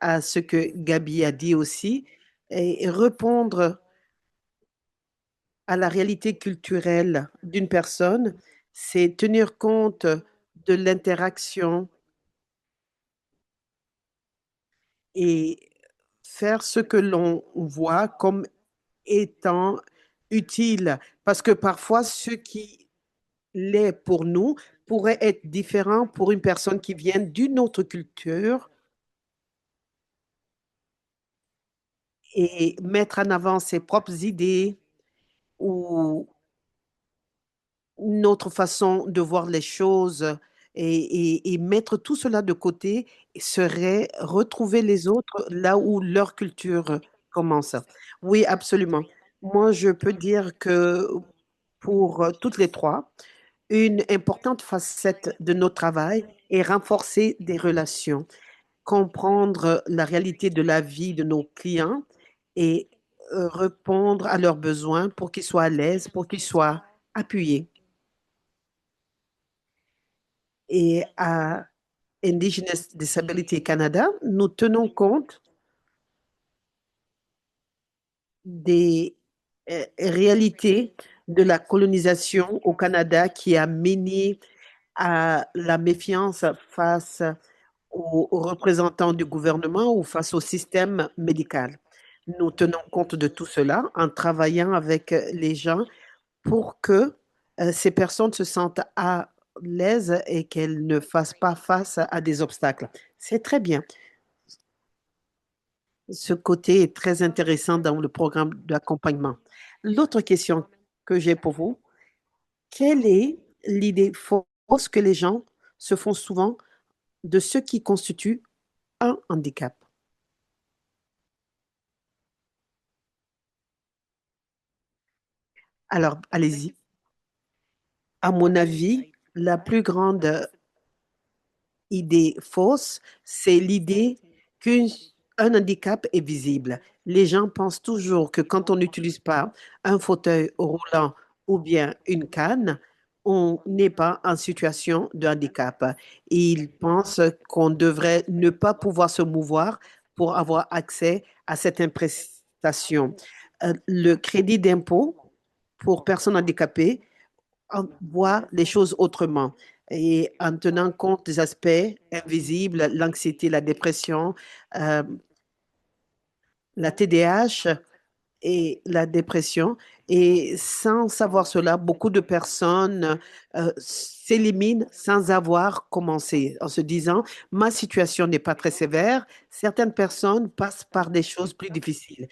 à ce que Gabi a dit aussi et répondre à la réalité culturelle d'une personne, c'est tenir compte de l'interaction et faire ce que l'on voit comme étant utile. Parce que parfois, ce qui l'est pour nous pourrait être différent pour une personne qui vient d'une autre culture et mettre en avant ses propres idées ou notre façon de voir les choses et mettre tout cela de côté serait retrouver les autres là où leur culture commence. Oui, absolument. Moi, je peux dire que pour toutes les trois, une importante facette de notre travail est renforcer des relations, comprendre la réalité de la vie de nos clients et répondre à leurs besoins pour qu'ils soient à l'aise, pour qu'ils soient appuyés. Et à Indigenous Disability Canada, nous tenons compte des réalités de la colonisation au Canada qui a mené à la méfiance face aux représentants du gouvernement ou face au système médical. Nous tenons compte de tout cela en travaillant avec les gens pour que ces personnes se sentent à l'aise et qu'elles ne fassent pas face à des obstacles. C'est très bien. Ce côté est très intéressant dans le programme d'accompagnement. L'autre question que j'ai pour vous, quelle est l'idée fausse que les gens se font souvent de ce qui constitue un handicap? Alors, allez-y. À mon avis, la plus grande idée fausse, c'est l'idée qu'un handicap est visible. Les gens pensent toujours que quand on n'utilise pas un fauteuil roulant ou bien une canne, on n'est pas en situation de handicap. Ils pensent qu'on devrait ne pas pouvoir se mouvoir pour avoir accès à cette prestation. Le crédit d'impôt pour personnes handicapées voit les choses autrement et en tenant compte des aspects invisibles, l'anxiété, la dépression, euh, la TDAH et la dépression. Et sans savoir cela, beaucoup de personnes s'éliminent sans avoir commencé, en se disant, ma situation n'est pas très sévère. Certaines personnes passent par des choses plus difficiles.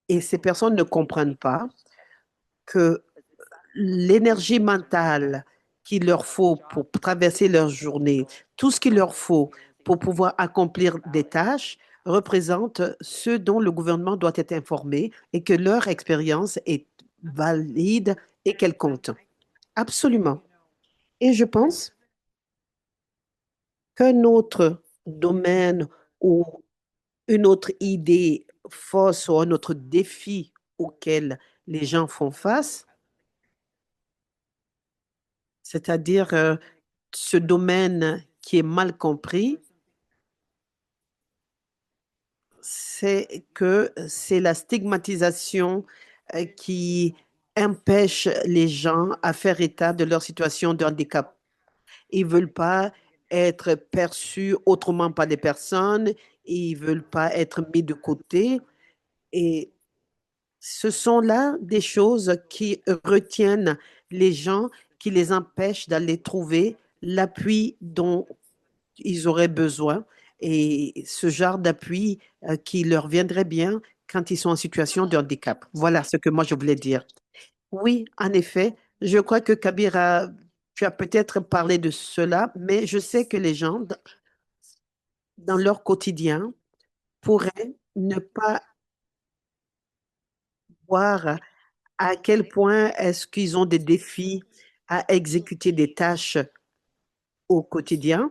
Et ces personnes ne comprennent pas que l'énergie mentale qu'il leur faut pour traverser leur journée, tout ce qu'il leur faut pour pouvoir accomplir des tâches, représente ce dont le gouvernement doit être informé et que leur expérience est valide et qu'elle compte. Absolument. Et je pense qu'un autre domaine où Une autre idée fausse ou un autre défi auquel les gens font face, c'est-à-dire ce domaine qui est mal compris, c'est que c'est la stigmatisation qui empêche les gens à faire état de leur situation de handicap. Ils ne veulent pas être perçus autrement par les personnes, ils ne veulent pas être mis de côté. Et ce sont là des choses qui retiennent les gens, qui les empêchent d'aller trouver l'appui dont ils auraient besoin et ce genre d'appui qui leur viendrait bien quand ils sont en situation de handicap. Voilà ce que moi je voulais dire. Oui, en effet, je crois que Kabira, tu as peut-être parlé de cela, mais je sais que les gens, dans leur quotidien, pourraient ne pas voir à quel point est-ce qu'ils ont des défis à exécuter des tâches au quotidien.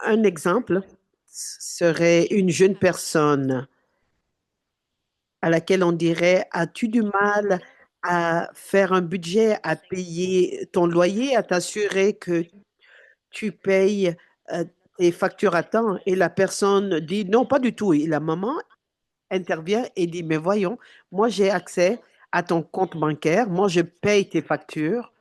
Un exemple serait une jeune personne à laquelle on dirait, as-tu du mal à faire un budget, à payer ton loyer, à t'assurer que tu payes euh, tes factures à temps? Et la personne dit, non, pas du tout. Et la maman intervient et dit, mais voyons, moi j'ai accès à ton compte bancaire, moi je paye tes factures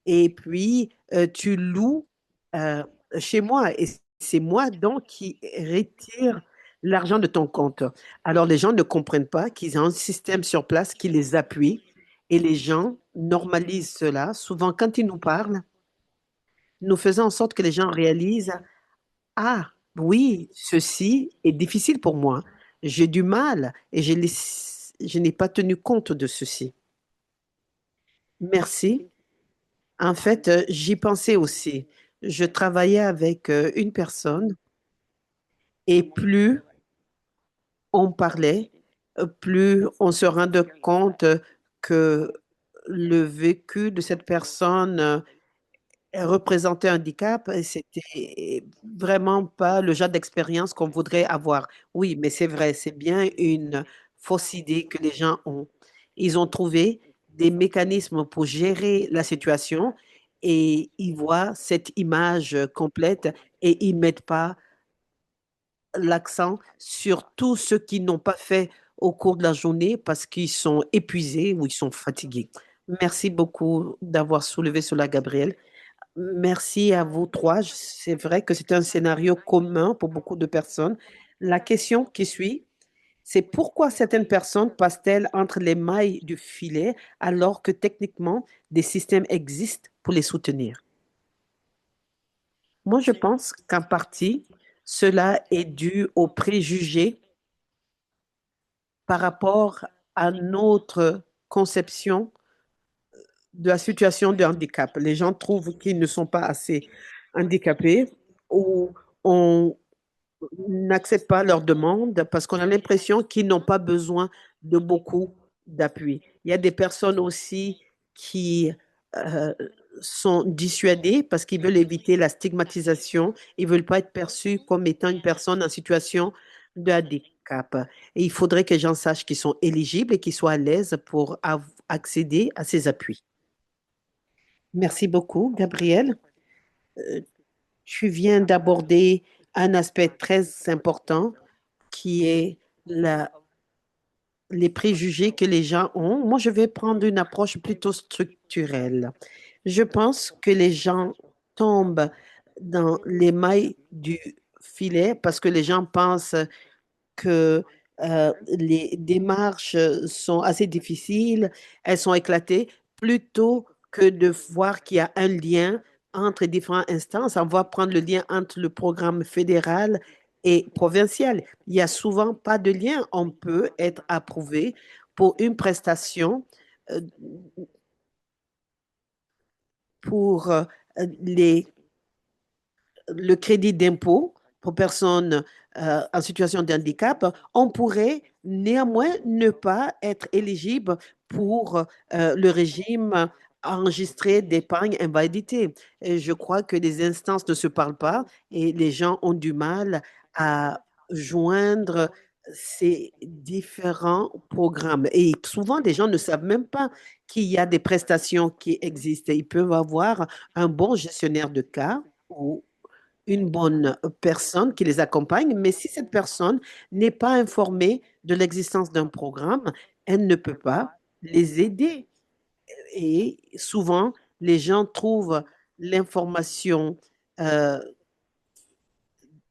et puis tu loues euh, chez moi et c'est moi donc qui retire l'argent de ton compte. Alors les gens ne comprennent pas qu'ils ont un système sur place qui les appuie et les gens normalisent cela. Souvent quand ils nous parlent, nous faisons en sorte que les gens réalisent, ah oui, ceci est difficile pour moi. J'ai du mal et je n'ai pas tenu compte de ceci. Merci. En fait, j'y pensais aussi. Je travaillais avec une personne et plus on parlait, plus on se rendait compte que le vécu de cette personne représentait un handicap et c'était vraiment pas le genre d'expérience qu'on voudrait avoir. Oui, mais c'est vrai, c'est bien une fausse idée que les gens ont. Ils ont trouvé des mécanismes pour gérer la situation et ils voient cette image complète et ils mettent pas l'accent sur tous ceux qui n'ont pas fait au cours de la journée parce qu'ils sont épuisés ou ils sont fatigués. Merci beaucoup d'avoir soulevé cela, Gabriel. Merci à vous trois. C'est vrai que c'est un scénario commun pour beaucoup de personnes. La question qui suit, c'est pourquoi certaines personnes passent-elles entre les mailles du filet alors que techniquement des systèmes existent pour les soutenir? Moi, je pense qu'en partie, cela est dû aux préjugés par rapport à notre conception de la situation de handicap. Les gens trouvent qu'ils ne sont pas assez handicapés ou on n'accepte pas leurs demandes parce qu'on a l'impression qu'ils n'ont pas besoin de beaucoup d'appui. Il y a des personnes aussi qui euh, sont dissuadées parce qu'ils veulent éviter la stigmatisation. Ils ne veulent pas être perçus comme étant une personne en situation de handicap. Et il faudrait que les gens sachent qu'ils sont éligibles et qu'ils soient à l'aise pour accéder à ces appuis. Merci beaucoup, Gabriel. Euh, Tu viens d'aborder un aspect très important qui est les préjugés que les gens ont. Moi, je vais prendre une approche plutôt structurelle. Je pense que les gens tombent dans les mailles du filet parce que les gens pensent que les démarches sont assez difficiles, elles sont éclatées, plutôt que de voir qu'il y a un lien entre différentes instances. On va prendre le lien entre le programme fédéral et provincial. Il n'y a souvent pas de lien. On peut être approuvé pour une prestation euh, pour les le crédit d'impôt pour personnes en situation de handicap, on pourrait néanmoins ne pas être éligible pour le régime enregistré d'épargne invalidité. Et je crois que les instances ne se parlent pas et les gens ont du mal à joindre ces différents programmes. Et souvent, des gens ne savent même pas qu'il y a des prestations qui existent. Ils peuvent avoir un bon gestionnaire de cas ou une bonne personne qui les accompagne, mais si cette personne n'est pas informée de l'existence d'un programme, elle ne peut pas les aider. Et souvent, les gens trouvent l'information euh,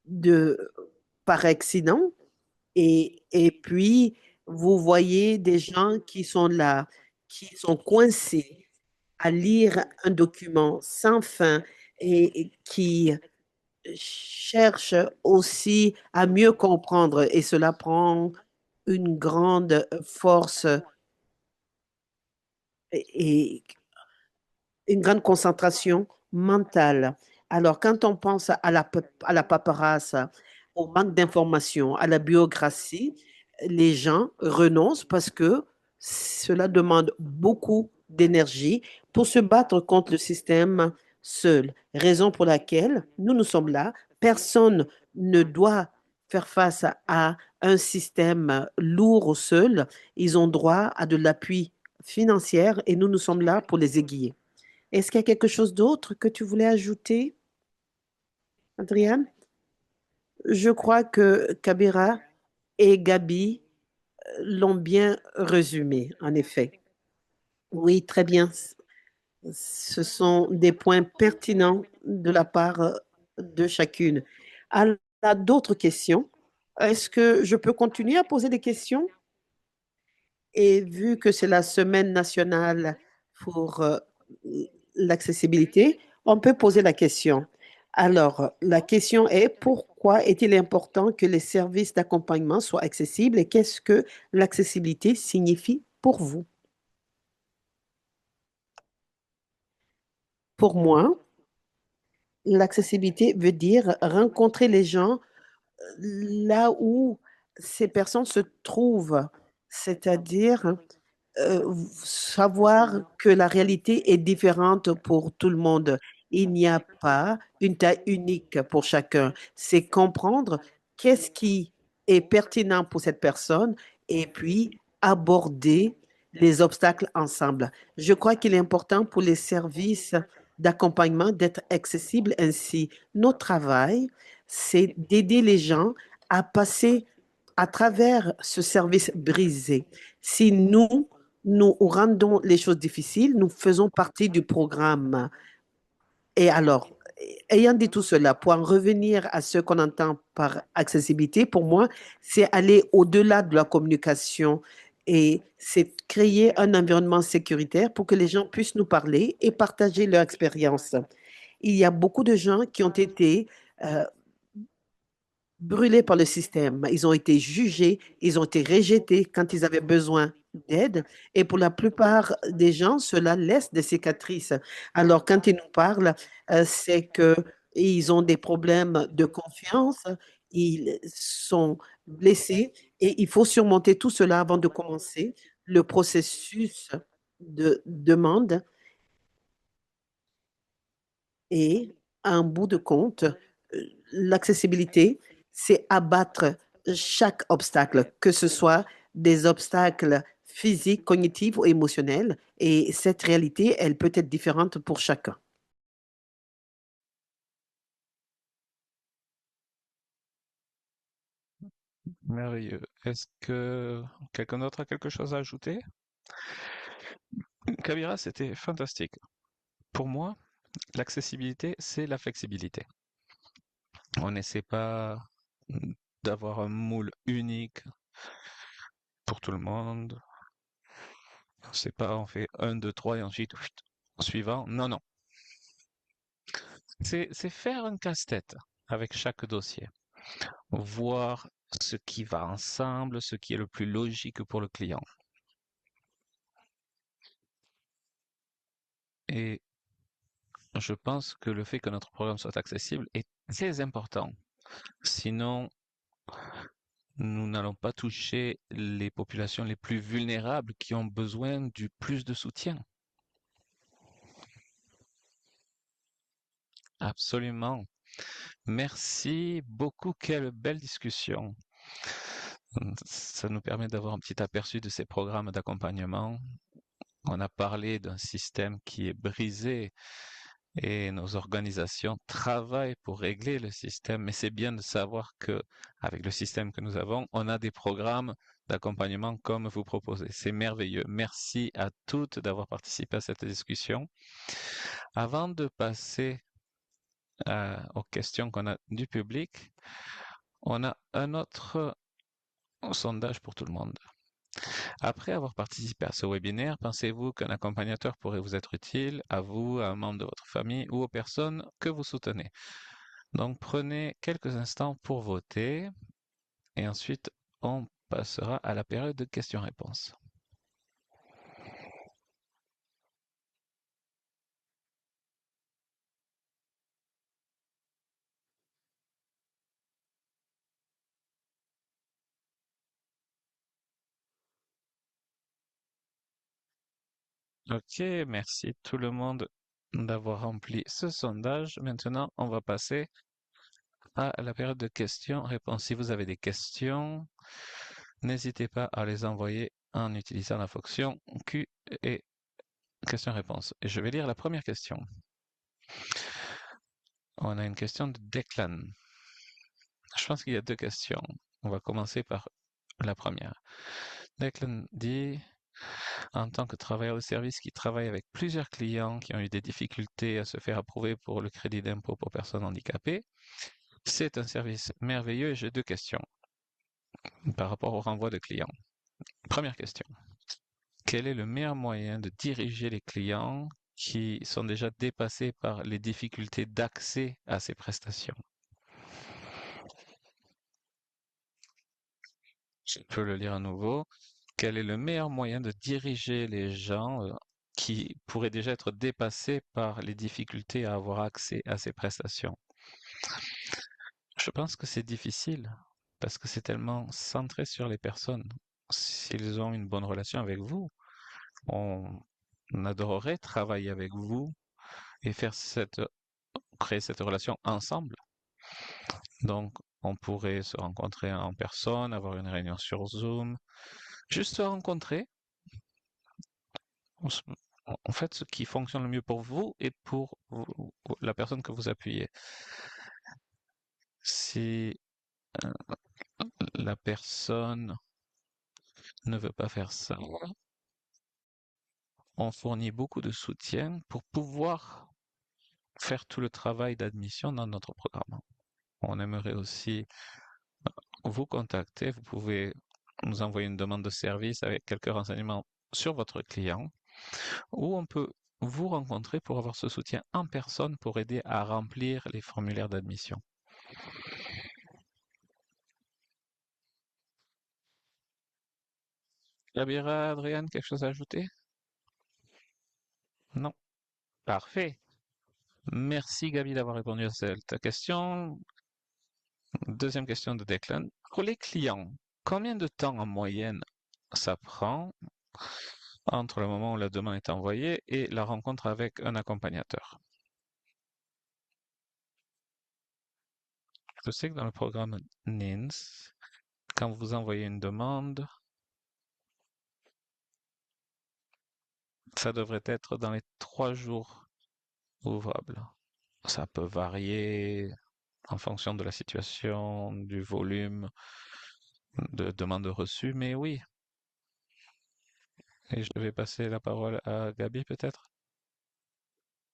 de par accident et puis vous voyez des gens qui sont là, qui sont coincés à lire un document sans fin et qui cherchent aussi à mieux comprendre et cela prend une grande force et une grande concentration mentale. Alors, quand on pense à la paperasse, au manque d'informations, à la bureaucratie, les gens renoncent parce que cela demande beaucoup d'énergie pour se battre contre le système seul. Raison pour laquelle nous sommes là. Personne ne doit faire face à un système lourd seul. Ils ont droit à de l'appui financier et nous sommes là pour les aiguiller. Est-ce qu'il y a quelque chose d'autre que tu voulais ajouter, Adrienne? Je crois que Kabira et Gabi l'ont bien résumé, en effet. Oui, très bien. Ce sont des points pertinents de la part de chacune. Alors, d'autres questions? Est-ce que je peux continuer à poser des questions? Et vu que c'est la semaine nationale pour l'accessibilité, on peut poser la question. Alors, la question est pourquoi est-il important que les services d'accompagnement soient accessibles et qu'est-ce que l'accessibilité signifie pour vous? Pour moi, l'accessibilité veut dire rencontrer les gens là où ces personnes se trouvent, c'est-à-dire savoir que la réalité est différente pour tout le monde. Il n'y a pas une taille unique pour chacun. C'est comprendre qu'est-ce qui est pertinent pour cette personne et puis aborder les obstacles ensemble. Je crois qu'il est important pour les services d'accompagnement d'être accessibles ainsi. Notre travail, c'est d'aider les gens à passer à travers ce service brisé. Si nous rendons les choses difficiles, nous faisons partie du programme. Et alors, ayant dit tout cela, pour en revenir à ce qu'on entend par accessibilité, pour moi, c'est aller au-delà de la communication et c'est créer un environnement sécuritaire pour que les gens puissent nous parler et partager leur expérience. Il y a beaucoup de gens qui ont été euh, brûlés par le système. Ils ont été jugés, ils ont été rejetés quand ils avaient besoin d'aide. Et pour la plupart des gens, cela laisse des cicatrices. Alors, quand ils nous parlent, c'est qu'ils ont des problèmes de confiance, ils sont blessés et il faut surmonter tout cela avant de commencer le processus de demande. Et en bout de compte, l'accessibilité, c'est abattre chaque obstacle, que ce soit des obstacles physiques, cognitifs ou émotionnels. Et cette réalité, elle peut être différente pour chacun. Merveilleux. Est-ce que quelqu'un d'autre a quelque chose à ajouter? Kabira, c'était fantastique. Pour moi, l'accessibilité, c'est la flexibilité. On n'essaie pas d'avoir un moule unique pour tout le monde. C'est pas on fait un, 2, 3 et ensuite suivant. Non, non. C'est faire un casse-tête avec chaque dossier. Voir ce qui va ensemble, ce qui est le plus logique pour le client. Et je pense que le fait que notre programme soit accessible est très important. Sinon, nous n'allons pas toucher les populations les plus vulnérables qui ont besoin du plus de soutien. Absolument. Merci beaucoup, quelle belle discussion. Ça nous permet d'avoir un petit aperçu de ces programmes d'accompagnement. On a parlé d'un système qui est brisé et nos organisations travaillent pour régler le système, mais c'est bien de savoir que avec le système que nous avons, on a des programmes d'accompagnement comme vous proposez. C'est merveilleux. Merci à toutes d'avoir participé à cette discussion. Avant de passer aux questions qu'on a du public, on a un autre sondage pour tout le monde. Après avoir participé à ce webinaire, pensez-vous qu'un accompagnateur pourrait vous être utile, à vous, à un membre de votre famille ou aux personnes que vous soutenez? Donc prenez quelques instants pour voter et ensuite on passera à la période de questions-réponses. Ok, merci tout le monde d'avoir rempli ce sondage. Maintenant, on va passer à la période de questions-réponses. Si vous avez des questions, n'hésitez pas à les envoyer en utilisant la fonction Q et questions-réponses. Et je vais lire la première question. On a une question de Declan. Je pense qu'il y a deux questions. On va commencer par la première. Declan dit, en tant que travailleur de service qui travaille avec plusieurs clients qui ont eu des difficultés à se faire approuver pour le crédit d'impôt pour personnes handicapées, c'est un service merveilleux et j'ai deux questions par rapport au renvoi de clients. Première question. Quel est le meilleur moyen de diriger les clients qui sont déjà dépassés par les difficultés d'accès à ces prestations? Je peux le lire à nouveau. Quel est le meilleur moyen de diriger les gens qui pourraient déjà être dépassés par les difficultés à avoir accès à ces prestations? Je pense que c'est difficile parce que c'est tellement centré sur les personnes. S'ils ont une bonne relation avec vous, on adorerait travailler avec vous et créer cette relation ensemble. Donc, on pourrait se rencontrer en personne, avoir une réunion sur Zoom, juste se rencontrer. En fait, ce qui fonctionne le mieux pour vous et pour la personne que vous appuyez. Si la personne ne veut pas faire ça, on fournit beaucoup de soutien pour pouvoir faire tout le travail d'admission dans notre programme. On aimerait aussi vous contacter. Vous pouvez nous envoyer une demande de service avec quelques renseignements sur votre client ou on peut vous rencontrer pour avoir ce soutien en personne pour aider à remplir les formulaires d'admission. Gabriela, Adrienne, quelque chose à ajouter? Non. Parfait. Merci Gabi d'avoir répondu à cette question. Deuxième question de Declan. Pour les clients, combien de temps en moyenne ça prend entre le moment où la demande est envoyée et la rencontre avec un accompagnateur? Je sais que dans le programme NINS, quand vous envoyez une demande, ça devrait être dans les 3 jours ouvrables. Ça peut varier en fonction de la situation, du volume de demandes reçues, mais oui. Et je vais passer la parole à Gabi peut-être.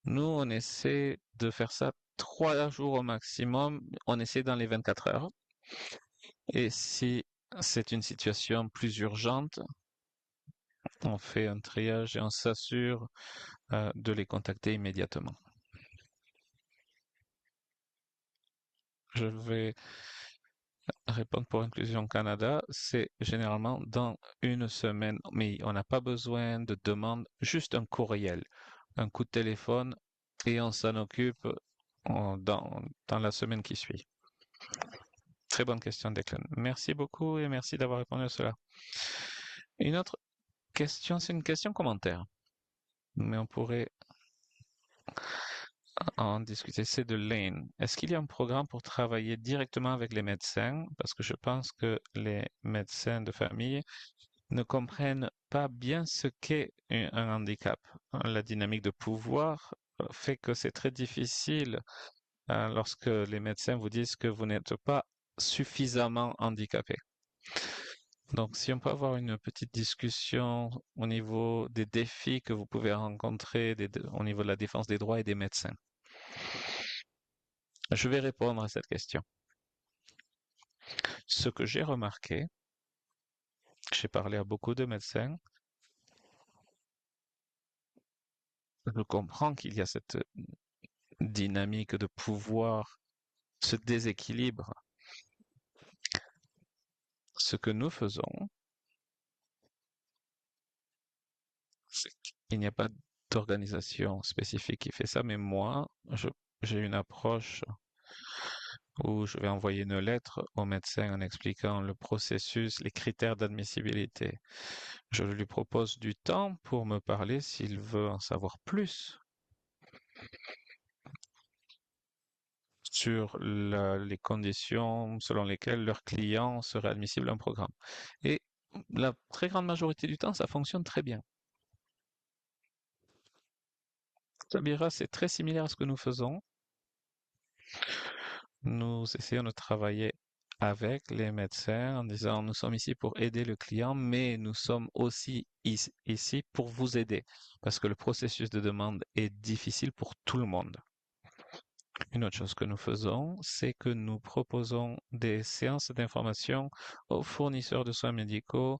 Nous, on essaie de faire ça 3 jours au maximum. On essaie dans les 24 heures. Et si c'est une situation plus urgente, on fait un triage et on s'assure de les contacter immédiatement. Je vais répondre pour Inclusion Canada. C'est généralement dans une semaine, mais on n'a pas besoin de demande, juste un courriel, un coup de téléphone et on s'en occupe dans la semaine qui suit. Très bonne question, Declan. Merci beaucoup et merci d'avoir répondu à cela. Une autre question, c'est une question commentaire, mais on pourrait en discuter, c'est de Lane. Est-ce qu'il y a un programme pour travailler directement avec les médecins? Parce que je pense que les médecins de famille ne comprennent pas bien ce qu'est un handicap. La dynamique de pouvoir fait que c'est très difficile lorsque les médecins vous disent que vous n'êtes pas suffisamment handicapé. Donc, si on peut avoir une petite discussion au niveau des défis que vous pouvez rencontrer au niveau de la défense des droits et des médecins. Je vais répondre à cette question. Ce que j'ai remarqué, j'ai parlé à beaucoup de médecins, je comprends qu'il y a cette dynamique de pouvoir, ce déséquilibre. Ce que nous faisons, c'est qu'il n'y a pas d'organisation spécifique qui fait ça, mais moi, j'ai une approche où je vais envoyer une lettre au médecin en expliquant le processus, les critères d'admissibilité. Je lui propose du temps pour me parler s'il veut en savoir plus sur les conditions selon lesquelles leurs clients seraient admissibles à un programme. Et la très grande majorité du temps, ça fonctionne très bien. Sabira, c'est très similaire à ce que nous faisons. Nous essayons de travailler avec les médecins en disant nous sommes ici pour aider le client, mais nous sommes aussi ici pour vous aider parce que le processus de demande est difficile pour tout le monde. Une autre chose que nous faisons, c'est que nous proposons des séances d'information aux fournisseurs de soins médicaux,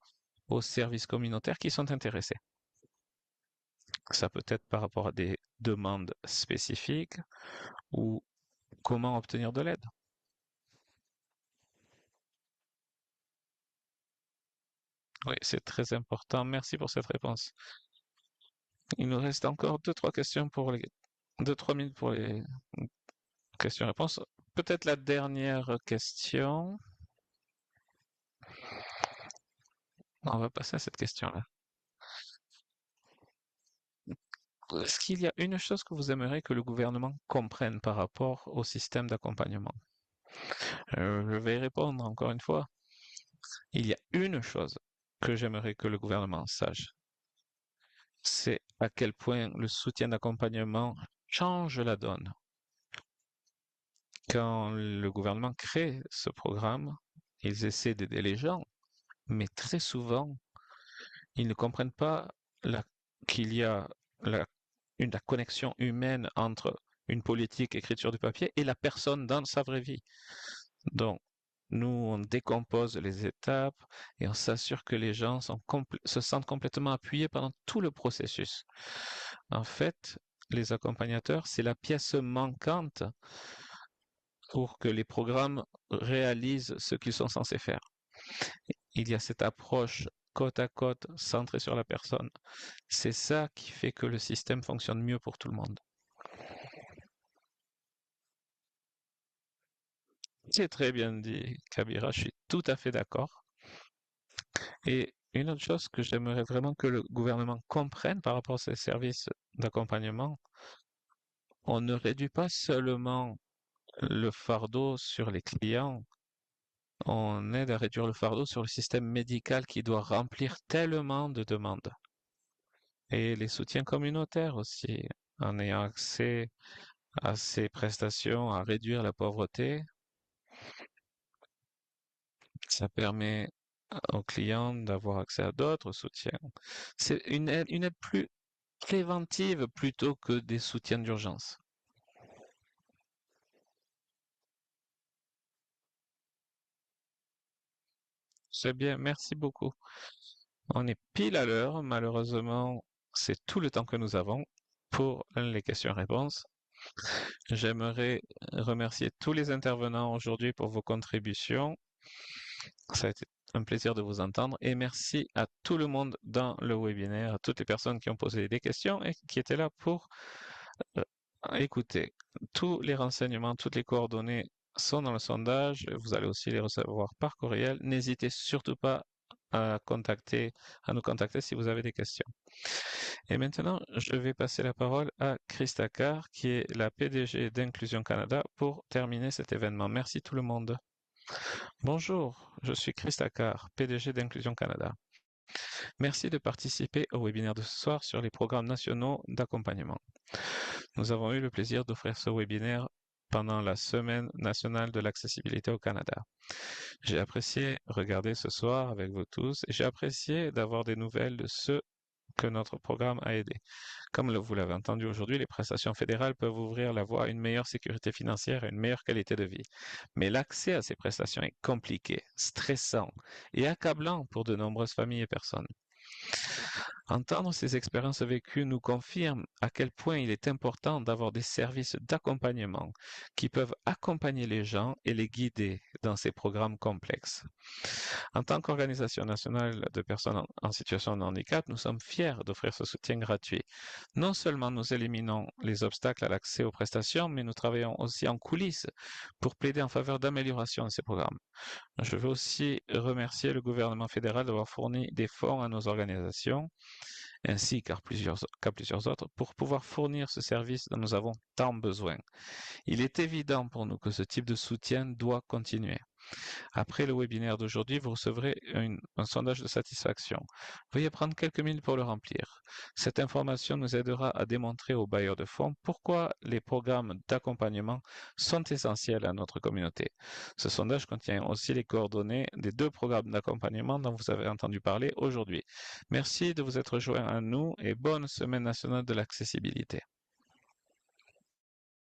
aux services communautaires qui sont intéressés. Ça peut être par rapport à des demandes spécifiques ou comment obtenir de l'aide. Oui, c'est très important. Merci pour cette réponse. Il nous reste encore deux, trois questions pour les 2, 3 minutes pour les questions-réponses. Peut-être la dernière question. On va passer à cette question-là. Est-ce qu'il y a une chose que vous aimeriez que le gouvernement comprenne par rapport au système d'accompagnement? Je vais répondre encore une fois. Il y a une chose que j'aimerais que le gouvernement sache, c'est à quel point le soutien d'accompagnement change la donne. Quand le gouvernement crée ce programme, ils essaient d'aider les gens, mais très souvent, ils ne comprennent pas qu'il y a la, la connexion humaine entre une politique écriture du papier et la personne dans sa vraie vie. Donc, nous, on décompose les étapes et on s'assure que les gens se sentent complètement appuyés pendant tout le processus. En fait, les accompagnateurs, c'est la pièce manquante pour que les programmes réalisent ce qu'ils sont censés faire. Il y a cette approche côte à côte, centrée sur la personne. C'est ça qui fait que le système fonctionne mieux pour tout le monde. C'est très bien dit, Kabira, je suis tout à fait d'accord. Et une autre chose que j'aimerais vraiment que le gouvernement comprenne par rapport à ces services d'accompagnement, on ne réduit pas seulement le fardeau sur les clients, on aide à réduire le fardeau sur le système médical qui doit remplir tellement de demandes. Et les soutiens communautaires aussi, en ayant accès à ces prestations, à réduire la pauvreté, ça permet aux clients d'avoir accès à d'autres soutiens. C'est une aide plus préventive plutôt que des soutiens d'urgence. C'est bien, merci beaucoup. On est pile à l'heure, malheureusement, c'est tout le temps que nous avons pour les questions-réponses. J'aimerais remercier tous les intervenants aujourd'hui pour vos contributions. Ça a été un plaisir de vous entendre et merci à tout le monde dans le webinaire, à toutes les personnes qui ont posé des questions et qui étaient là pour euh, écouter. Tous les renseignements, toutes les coordonnées sont dans le sondage. Vous allez aussi les recevoir par courriel. N'hésitez surtout pas à nous contacter si vous avez des questions. Et maintenant, je vais passer la parole à Christa Carr, qui est la PDG d'Inclusion Canada, pour terminer cet événement. Merci tout le monde. Bonjour, je suis Christa Carr, PDG d'Inclusion Canada. Merci de participer au webinaire de ce soir sur les programmes nationaux d'accompagnement. Nous avons eu le plaisir d'offrir ce webinaire pendant la Semaine nationale de l'accessibilité au Canada. J'ai apprécié regarder ce soir avec vous tous et j'ai apprécié d'avoir des nouvelles de ceux que notre programme a aidé. Comme vous l'avez entendu aujourd'hui, les prestations fédérales peuvent ouvrir la voie à une meilleure sécurité financière et une meilleure qualité de vie. Mais l'accès à ces prestations est compliqué, stressant et accablant pour de nombreuses familles et personnes. Entendre ces expériences vécues nous confirme à quel point il est important d'avoir des services d'accompagnement qui peuvent accompagner les gens et les guider dans ces programmes complexes. En tant qu'organisation nationale de personnes en situation de handicap, nous sommes fiers d'offrir ce soutien gratuit. Non seulement nous éliminons les obstacles à l'accès aux prestations, mais nous travaillons aussi en coulisses pour plaider en faveur d'amélioration de ces programmes. Je veux aussi remercier le gouvernement fédéral d'avoir fourni des fonds à nos organisations ainsi qu'à plusieurs autres pour pouvoir fournir ce service dont nous avons tant besoin. Il est évident pour nous que ce type de soutien doit continuer. Après le webinaire d'aujourd'hui, vous recevrez un sondage de satisfaction. Veuillez prendre quelques minutes pour le remplir. Cette information nous aidera à démontrer aux bailleurs de fonds pourquoi les programmes d'accompagnement sont essentiels à notre communauté. Ce sondage contient aussi les coordonnées des 2 programmes d'accompagnement dont vous avez entendu parler aujourd'hui. Merci de vous être joints à nous et bonne Semaine nationale de l'accessibilité.